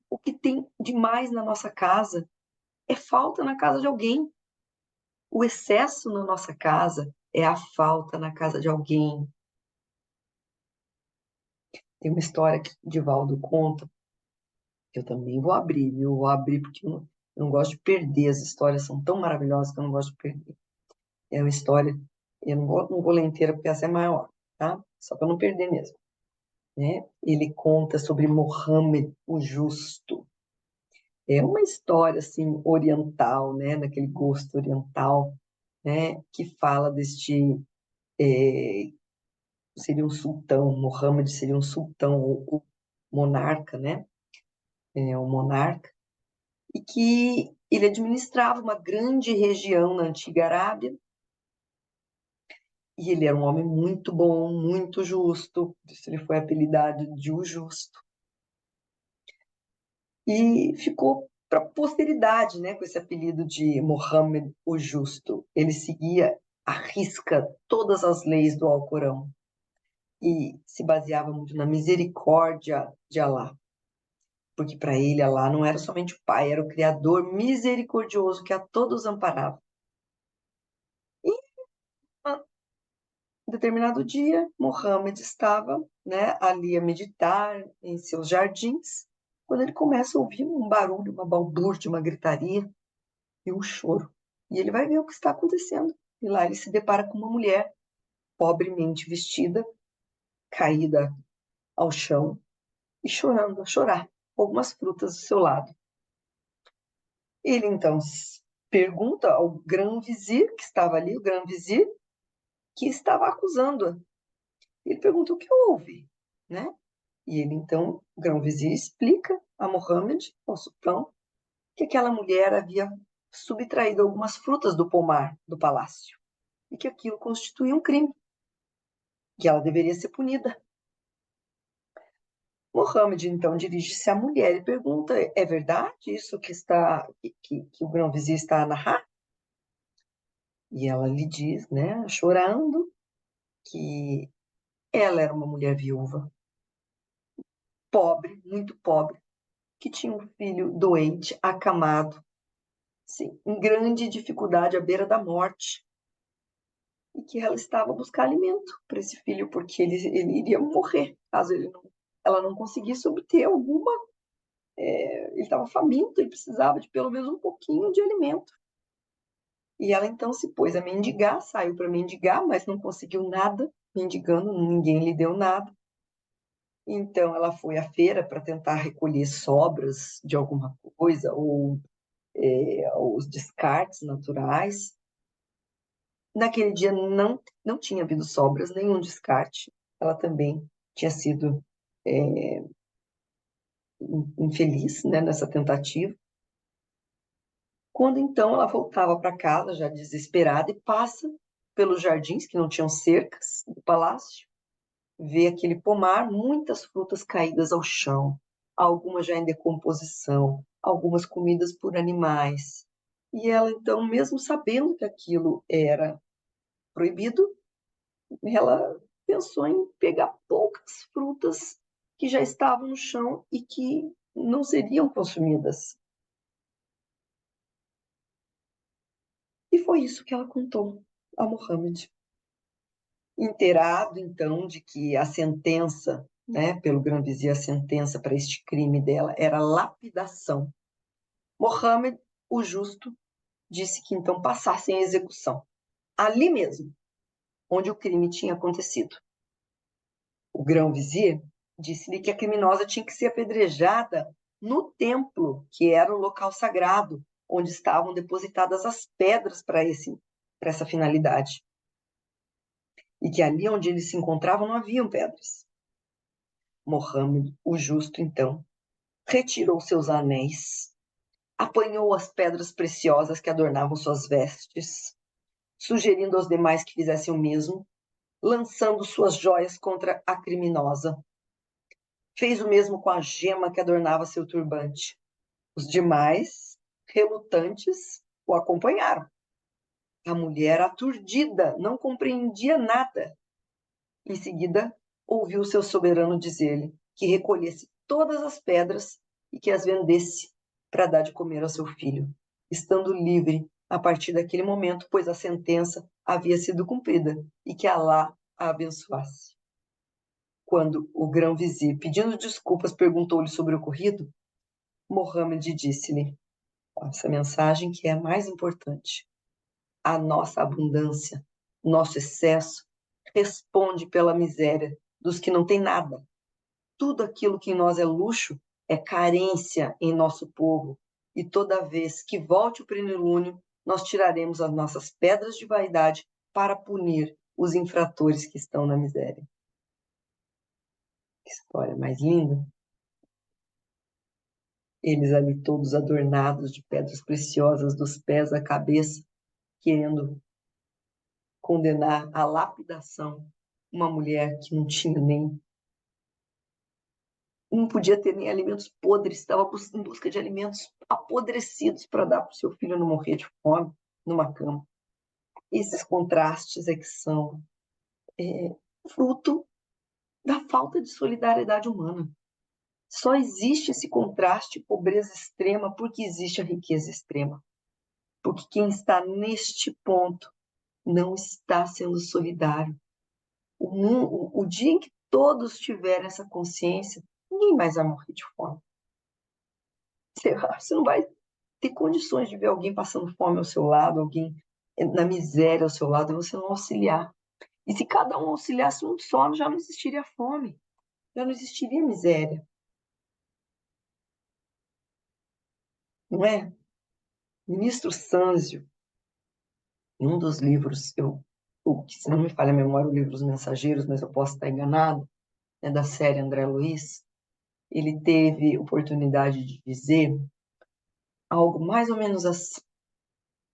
o que tem de mais na nossa casa é falta na casa de alguém. O excesso na nossa casa é a falta na casa de alguém. Tem uma história que o Divaldo conta, que eu também vou abrir, viu? Eu vou abrir porque eu não gosto de perder. As histórias são tão maravilhosas que eu não gosto de perder. É uma história, eu não vou ler inteira porque essa é maior, tá? Só para não perder mesmo. Né? Ele conta sobre Mohammed, o Justo. É uma história assim oriental, né? Naquele gosto oriental, né? Que fala deste seria um sultão, Mohammed seria um sultão, o monarca, né? O monarca, e que ele administrava uma grande região na antiga Arábia, e ele era um homem muito bom, muito justo, por isso ele foi apelidado de o Justo. E ficou para a posteridade, né, com esse apelido de Mohammed o Justo. Ele seguia à risca todas as leis do Alcorão e se baseava muito na misericórdia de Alá. Porque para ele, Alá não era somente o Pai, era o Criador misericordioso que a todos amparava. E, em determinado dia, Mohammed estava, né, ali a meditar em seus jardins, quando ele começa a ouvir um barulho, uma balbúrdia, uma gritaria e um choro. E ele vai ver o que está acontecendo. E lá ele se depara com uma mulher pobremente vestida, caída ao chão e chorando, a chorar, com algumas frutas do seu lado. Ele então pergunta ao grão-vizir que estava ali, o grão-vizir, que estava acusando-a. Ele pergunta o que houve, né? E ele então, o grão-vizir, explica a Mohammed, ao sultão, que aquela mulher havia subtraído algumas frutas do pomar do palácio e que aquilo constituía um crime, que ela deveria ser punida. Mohammed então dirige-se à mulher e pergunta: é verdade isso que o grão-vizir está a narrar? E ela lhe diz, né, chorando, que ela era uma mulher viúva, pobre, muito pobre, que tinha um filho doente, acamado, sim, em grande dificuldade, à beira da morte, e que ela estava a buscar alimento para esse filho, porque ele iria morrer caso ela não conseguisse obter alguma. Ele estava faminto e precisava de pelo menos um pouquinho de alimento. E ela então se pôs a mendigar, saiu para mendigar, mas não conseguiu nada, mendigando, ninguém lhe deu nada. Então ela foi à feira para tentar recolher sobras de alguma coisa, ou os descartes naturais. Naquele dia não tinha havido sobras, nenhum descarte. Ela também tinha sido é, infeliz, né, nessa tentativa. Quando então ela voltava para casa, já desesperada, e passa pelos jardins, que não tinham cercas do palácio, vê aquele pomar, muitas frutas caídas ao chão, algumas já em decomposição, algumas comidas por animais. E ela então, mesmo sabendo que aquilo era proibido, ela pensou em pegar poucas frutas que já estavam no chão e que não seriam consumidas. E foi isso que ela contou a Mohammed. Inteirado, então, de que a sentença, né, pelo grão-vizir, a sentença para este crime dela era lapidação. Mohammed, o justo, disse que então passassem a execução, ali mesmo, onde o crime tinha acontecido. O grão-vizir disse-lhe que a criminosa tinha que ser apedrejada no templo, que era o local sagrado, onde estavam depositadas as pedras para essa finalidade. E que ali onde eles se encontravam não haviam pedras. Mohammed, o justo, então, retirou seus anéis, apanhou as pedras preciosas que adornavam suas vestes, sugerindo aos demais que fizessem o mesmo, lançando suas joias contra a criminosa. Fez o mesmo com a gema que adornava seu turbante. Os demais, relutantes, o acompanharam. A mulher, aturdida, não compreendia nada. Em seguida, ouviu seu soberano dizer-lhe que recolhesse todas as pedras e que as vendesse para dar de comer ao seu filho, estando livre a partir daquele momento, pois a sentença havia sido cumprida e que Alá a abençoasse. Quando o grão-vizir, pedindo desculpas, perguntou-lhe sobre o ocorrido, Mohammed disse-lhe essa mensagem que é a mais importante: a nossa abundância, nosso excesso, responde pela miséria dos que não têm nada. Tudo aquilo que em nós é luxo é carência em nosso povo, e toda vez que volte o plenilúnio, nós tiraremos as nossas pedras de vaidade para punir os infratores que estão na miséria. Que história mais linda! Eles ali todos adornados de pedras preciosas dos pés à cabeça, querendo condenar à lapidação uma mulher que não podia ter nem alimentos podres, estava em busca de alimentos apodrecidos para dar para o seu filho não morrer de fome numa cama. Esses contrastes é que são fruto da falta de solidariedade humana. Só existe esse contraste, pobreza extrema, porque existe a riqueza extrema. Porque quem está neste ponto não está sendo solidário. O dia em que todos tiverem essa consciência, ninguém mais vai morrer de fome. Você não vai ter condições de ver alguém passando fome ao seu lado, alguém na miséria ao seu lado, e você não auxiliar. E se cada um auxiliasse um só, já não existiria fome, já não existiria miséria, não é? Ministro Sanzio, em um dos livros, se não me falha a memória, o livro Os Mensageiros, mas eu posso estar enganado, é da série André Luiz, ele teve oportunidade de dizer algo mais ou menos assim,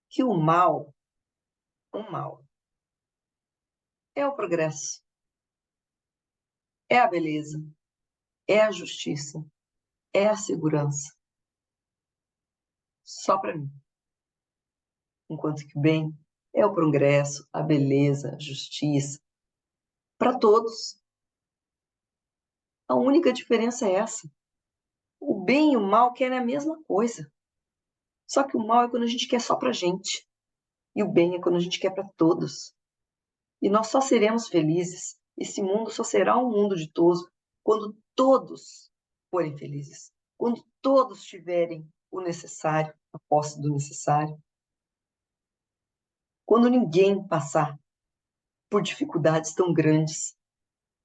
que o mal é o progresso, é a beleza, é a justiça, é a segurança, só para mim. Enquanto que o bem é o progresso, a beleza, a justiça, para todos. A única diferença é essa. O bem e o mal querem a mesma coisa. Só que o mal é quando a gente quer só pra gente. E o bem é quando a gente quer para todos. E nós só seremos felizes. Esse mundo só será um mundo ditoso quando todos forem felizes. Quando todos tiverem o necessário, a posse do necessário. Quando ninguém passar por dificuldades tão grandes,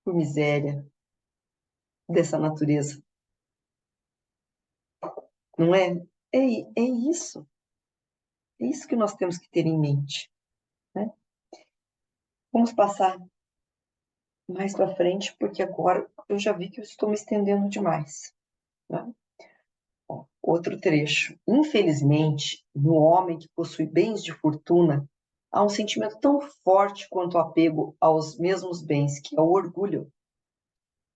por miséria dessa natureza. Não é? É isso. É isso que nós temos que ter em mente. Né? Vamos passar mais para frente, porque agora eu já vi que eu estou me estendendo demais. Né? Ó, outro trecho. Infelizmente, no homem que possui bens de fortuna, há um sentimento tão forte quanto o apego aos mesmos bens, que é o orgulho.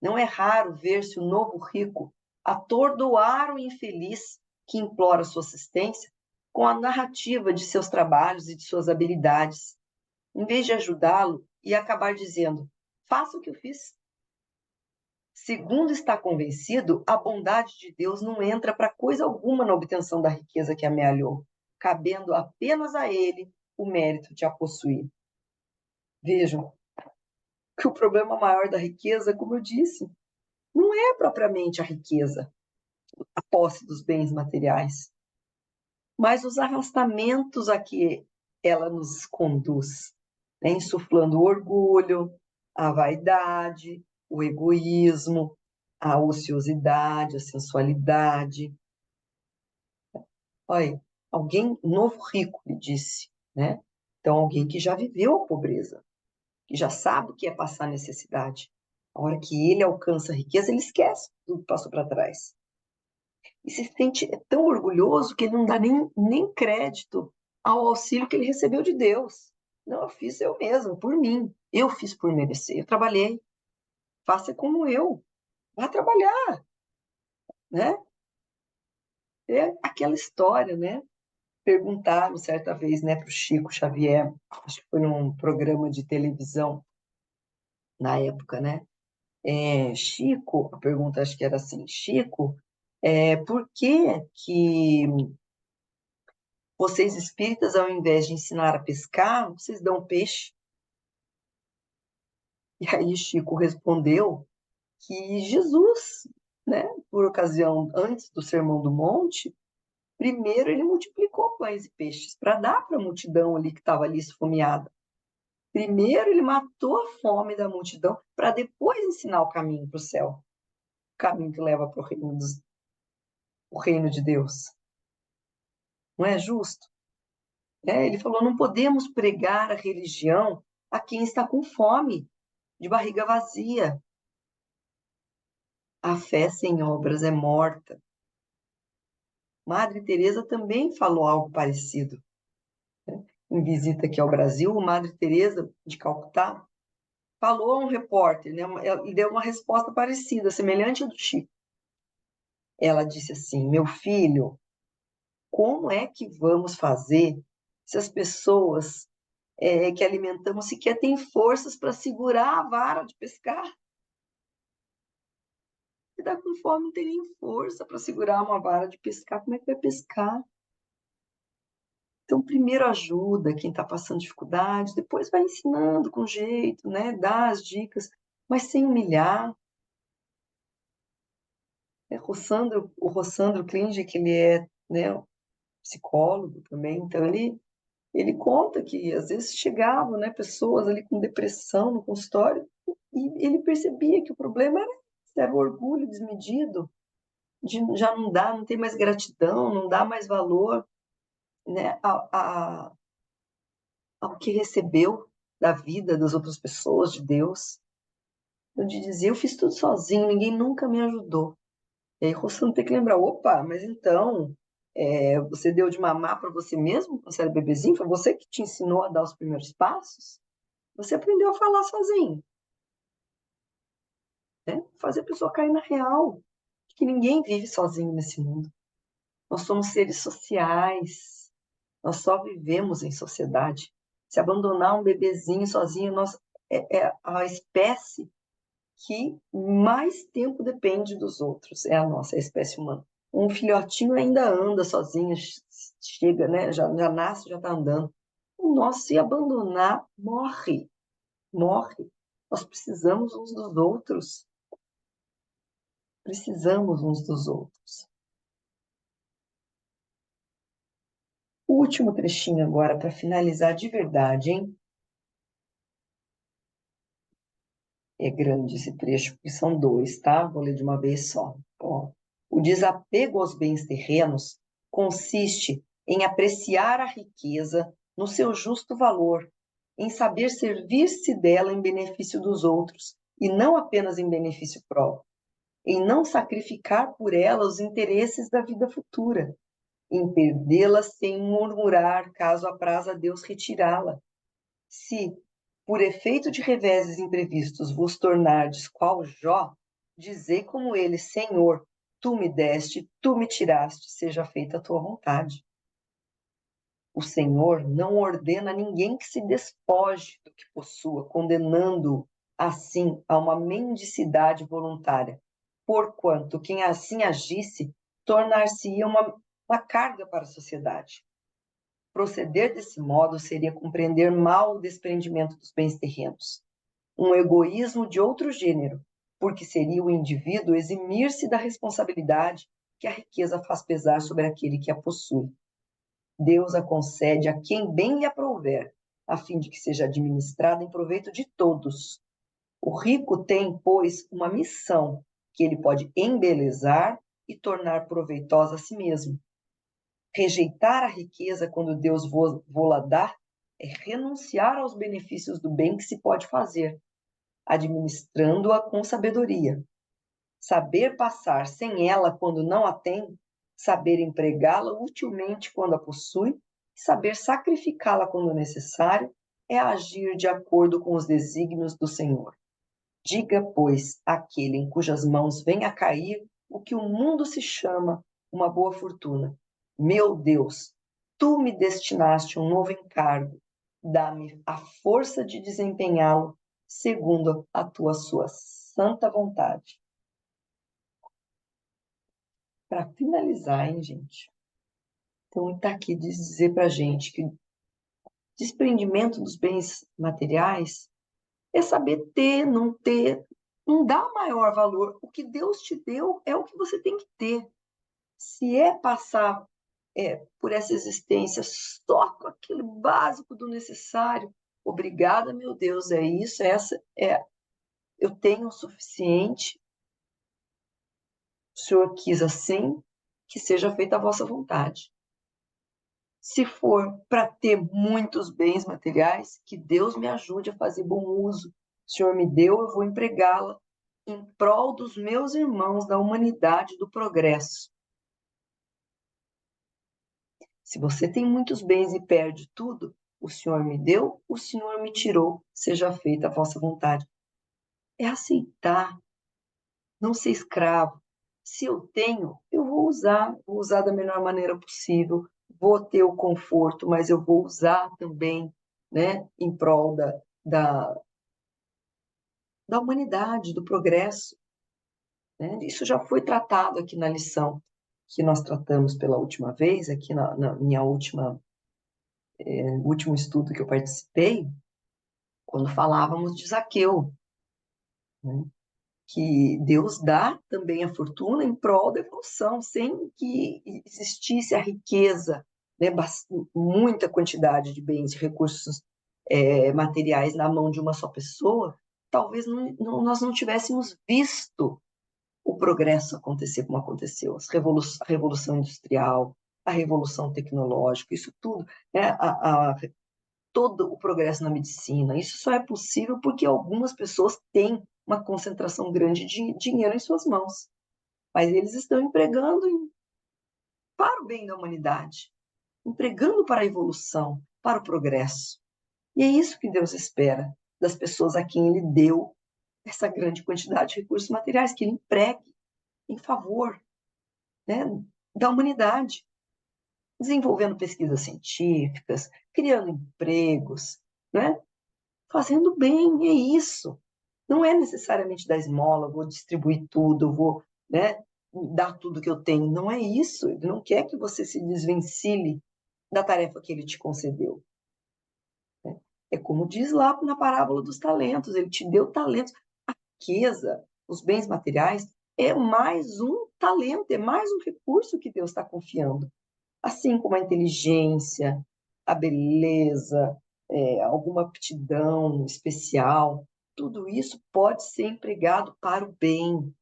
Não é raro ver-se o novo rico atordoar o infeliz que implora sua assistência com a narrativa de seus trabalhos e de suas habilidades, em vez de ajudá-lo e acabar dizendo: faça o que eu fiz. Segundo está convencido, a bondade de Deus não entra para coisa alguma na obtenção da riqueza que amealhou, cabendo apenas a ele o mérito de a possuir. Vejam que o problema maior da riqueza, como eu disse, não é propriamente a riqueza, a posse dos bens materiais, mas os arrastamentos a que ela nos conduz, né? Insuflando o orgulho, a vaidade, o egoísmo, a ociosidade, a sensualidade. Olha, alguém novo rico me disse, né? Então, alguém que já viveu a pobreza, que já sabe o que é passar necessidade. A hora que ele alcança a riqueza, ele esquece tudo que passou para trás. E se sente tão orgulhoso que ele não dá nem crédito ao auxílio que ele recebeu de Deus. Não, eu fiz eu mesmo, por mim. Eu fiz por merecer. Eu trabalhei. Faça como eu. Vá trabalhar, né? É aquela história, né? Perguntaram certa vez, né, para o Chico Xavier, acho que foi num programa de televisão na época, né? Chico, a pergunta acho que era assim, Chico, por que vocês espíritas, ao invés de ensinar a pescar, vocês dão peixe? E aí Chico respondeu que Jesus, né, por ocasião, antes do Sermão do Monte, primeiro ele multiplicou pães e peixes para dar para a multidão ali que estava ali esfomeada. Primeiro ele matou a fome da multidão para depois ensinar o caminho para o céu, o caminho que leva para o reino de Deus. Não é justo? Ele falou, não podemos pregar a religião a quem está com fome, de barriga vazia. A fé sem obras é morta. Madre Teresa também falou algo parecido. Em visita aqui ao Brasil, Madre Teresa de Calcutá falou a um repórter, né, e deu uma resposta parecida, semelhante à do Chico. Ela disse assim: meu filho, como é que vamos fazer se as pessoas que alimentamos sequer têm forças para segurar a vara de pescar? Se dá com fome, não tem nem força para segurar uma vara de pescar, como é que vai pescar? Então, primeiro ajuda quem está passando dificuldade, depois vai ensinando com jeito, né? Dá as dicas, mas sem humilhar. O Rossandro Klinge, que ele é, né, psicólogo também, então ele Ele conta que às vezes chegavam, né, pessoas ali com depressão no consultório e ele percebia que o problema era o orgulho desmedido, de já não dá, não tem mais gratidão, não dá mais valor, né, ao que recebeu da vida das outras pessoas, de Deus. Eu de dizer, eu fiz tudo sozinho, ninguém nunca me ajudou. E aí você não tem que lembrar, opa, mas então você deu de mamar para você mesmo quando você era bebezinho? Foi você que te ensinou a dar os primeiros passos? Você aprendeu a falar sozinho, né? Fazer a pessoa cair na real, que ninguém vive sozinho nesse mundo. Nós somos seres sociais, nós só vivemos em sociedade. Se abandonar um bebezinho sozinho, é a espécie que mais tempo depende dos outros, é a nossa, é a espécie humana. Um filhotinho ainda anda sozinho, chega, né? Já nasce, já está andando. O nosso, se abandonar, morre, morre. Nós precisamos uns dos outros. Precisamos uns dos outros. O último trechinho agora, para finalizar de verdade, hein? É grande esse trecho, porque são dois, tá? Vou ler de uma vez só. Ó, o desapego aos bens terrenos consiste em apreciar a riqueza no seu justo valor, em saber servir-se dela em benefício dos outros, e não apenas em benefício próprio, em não sacrificar por ela os interesses da vida futura, em perdê-la sem murmurar, caso apraza a Deus retirá-la. Se, por efeito de reveses imprevistos, vos tornardes qual Jó, dizei como ele, Senhor, tu me deste, tu me tiraste, seja feita a tua vontade. O Senhor não ordena a ninguém que se despoje do que possua, condenando-o assim a uma mendicidade voluntária, porquanto quem assim agisse tornar-se-ia uma carga para a sociedade. Proceder desse modo seria compreender mal o desprendimento dos bens terrenos, um egoísmo de outro gênero, porque seria o indivíduo eximir-se da responsabilidade que a riqueza faz pesar sobre aquele que a possui. Deus a concede a quem bem lhe aprouver, a fim de que seja administrada em proveito de todos. O rico tem, pois, uma missão que ele pode embelezar e tornar proveitosa a si mesmo. Rejeitar a riqueza quando Deus vô-la dá é renunciar aos benefícios do bem que se pode fazer, administrando-a com sabedoria. Saber passar sem ela quando não a tem, saber empregá-la utilmente quando a possui, saber sacrificá-la quando necessário, é agir de acordo com os desígnios do Senhor. Diga, pois, àquele em cujas mãos vem a cair o que o mundo se chama uma boa fortuna. Meu Deus, tu me destinaste um novo encargo, dá-me a força de desempenhá-lo segundo a tua sua santa vontade. Para finalizar, hein, gente? Então, está aqui dizer para a gente que desprendimento dos bens materiais é saber ter, não dá maior valor. O que Deus te deu é o que você tem que ter. Se é passar por essa existência só com aquele básico do necessário, obrigada, meu Deus, é isso, eu tenho o suficiente, o Senhor quis assim, que seja feita a vossa vontade. Se for para ter muitos bens materiais, que Deus me ajude a fazer bom uso. O Senhor me deu, eu vou empregá-la em prol dos meus irmãos, da humanidade, do progresso. Se você tem muitos bens e perde tudo, o Senhor me deu, o Senhor me tirou, seja feita a vossa vontade. É aceitar, não ser escravo. Se eu tenho, eu vou usar da melhor maneira possível, vou ter o conforto, mas eu vou usar também, né, em prol da, da humanidade, do progresso. Né? Isso já foi tratado aqui na lição que nós tratamos pela última vez, aqui na minha último estudo que eu participei, quando falávamos de Zaqueu, né? Que Deus dá também a fortuna em prol da evolução, sem que existisse a riqueza, né, muita quantidade de bens, de recursos materiais na mão de uma só pessoa, talvez nós não tivéssemos visto o progresso acontecer como aconteceu, a revolução industrial, a revolução tecnológica, isso tudo, né, todo o progresso na medicina, isso só é possível porque algumas pessoas têm uma concentração grande de dinheiro em suas mãos, mas eles estão empregando para o bem da humanidade, empregando para a evolução, para o progresso. E é isso que Deus espera das pessoas a quem Ele deu essa grande quantidade de recursos materiais, que Ele empregue em favor, né, da humanidade, desenvolvendo pesquisas científicas, criando empregos, né, fazendo bem, é isso. Não é necessariamente dar esmola, vou distribuir tudo, vou, né, dar tudo que eu tenho. Não é isso. Ele não quer que você se desvencilhe da tarefa que ele te concedeu. Né? É como diz lá na parábola dos talentos, ele te deu talentos. A riqueza, os bens materiais, é mais um talento, é mais um recurso que Deus está confiando. Assim como a inteligência, a beleza, alguma aptidão especial, tudo isso pode ser empregado para o bem.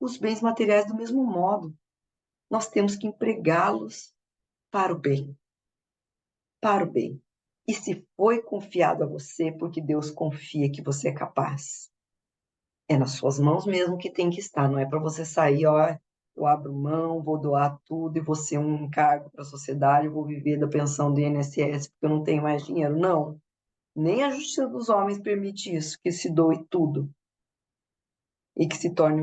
Os bens materiais, do mesmo modo, nós temos que empregá-los para o bem, para o bem. E se foi confiado a você, porque Deus confia que você é capaz. É nas suas mãos mesmo que tem que estar, não é para você sair, ó, eu abro mão, vou doar tudo e vou ser um encargo para a sociedade, vou viver da pensão do INSS porque eu não tenho mais dinheiro. Não, nem a justiça dos homens permite isso, que se doe tudo e que se torne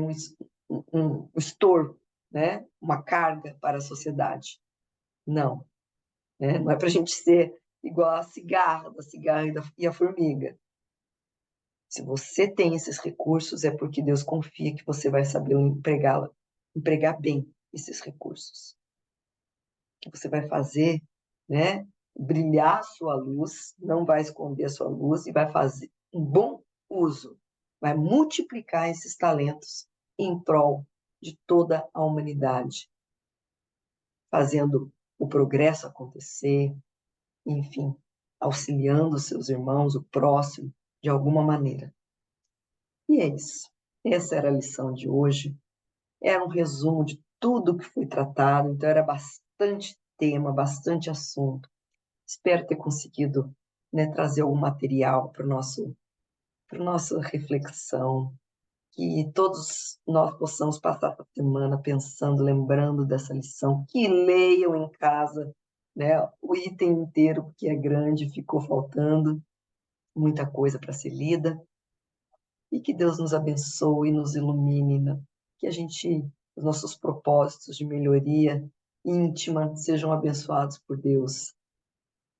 um estorvo, né? Uma carga para a sociedade. Não, né? Não é para a gente ser igual a cigarra, da cigarra e a formiga. Se você tem esses recursos, é porque Deus confia que você vai saber empregar bem esses recursos. Que você vai fazer, né, brilhar a sua luz, não vai esconder a sua luz e vai fazer um bom uso, vai multiplicar esses talentos em prol de toda a humanidade, fazendo o progresso acontecer, enfim, auxiliando os seus irmãos, o próximo, de alguma maneira. E é isso. Essa era a lição de hoje. Era um resumo de tudo que foi tratado, então era bastante tema, bastante assunto. Espero ter conseguido, né, trazer algum material para nossa reflexão, que todos nós possamos passar a semana pensando, lembrando dessa lição, que leiam em casa, né, o item inteiro, porque é grande, ficou faltando muita coisa para ser lida. E que Deus nos abençoe e nos ilumine, né? Que os nossos propósitos de melhoria íntima sejam abençoados por Deus.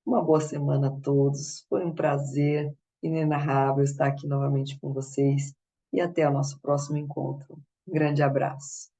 Uma boa semana a todos. Foi um prazer inenarrável estar aqui novamente com vocês e até o nosso próximo encontro. Um grande abraço.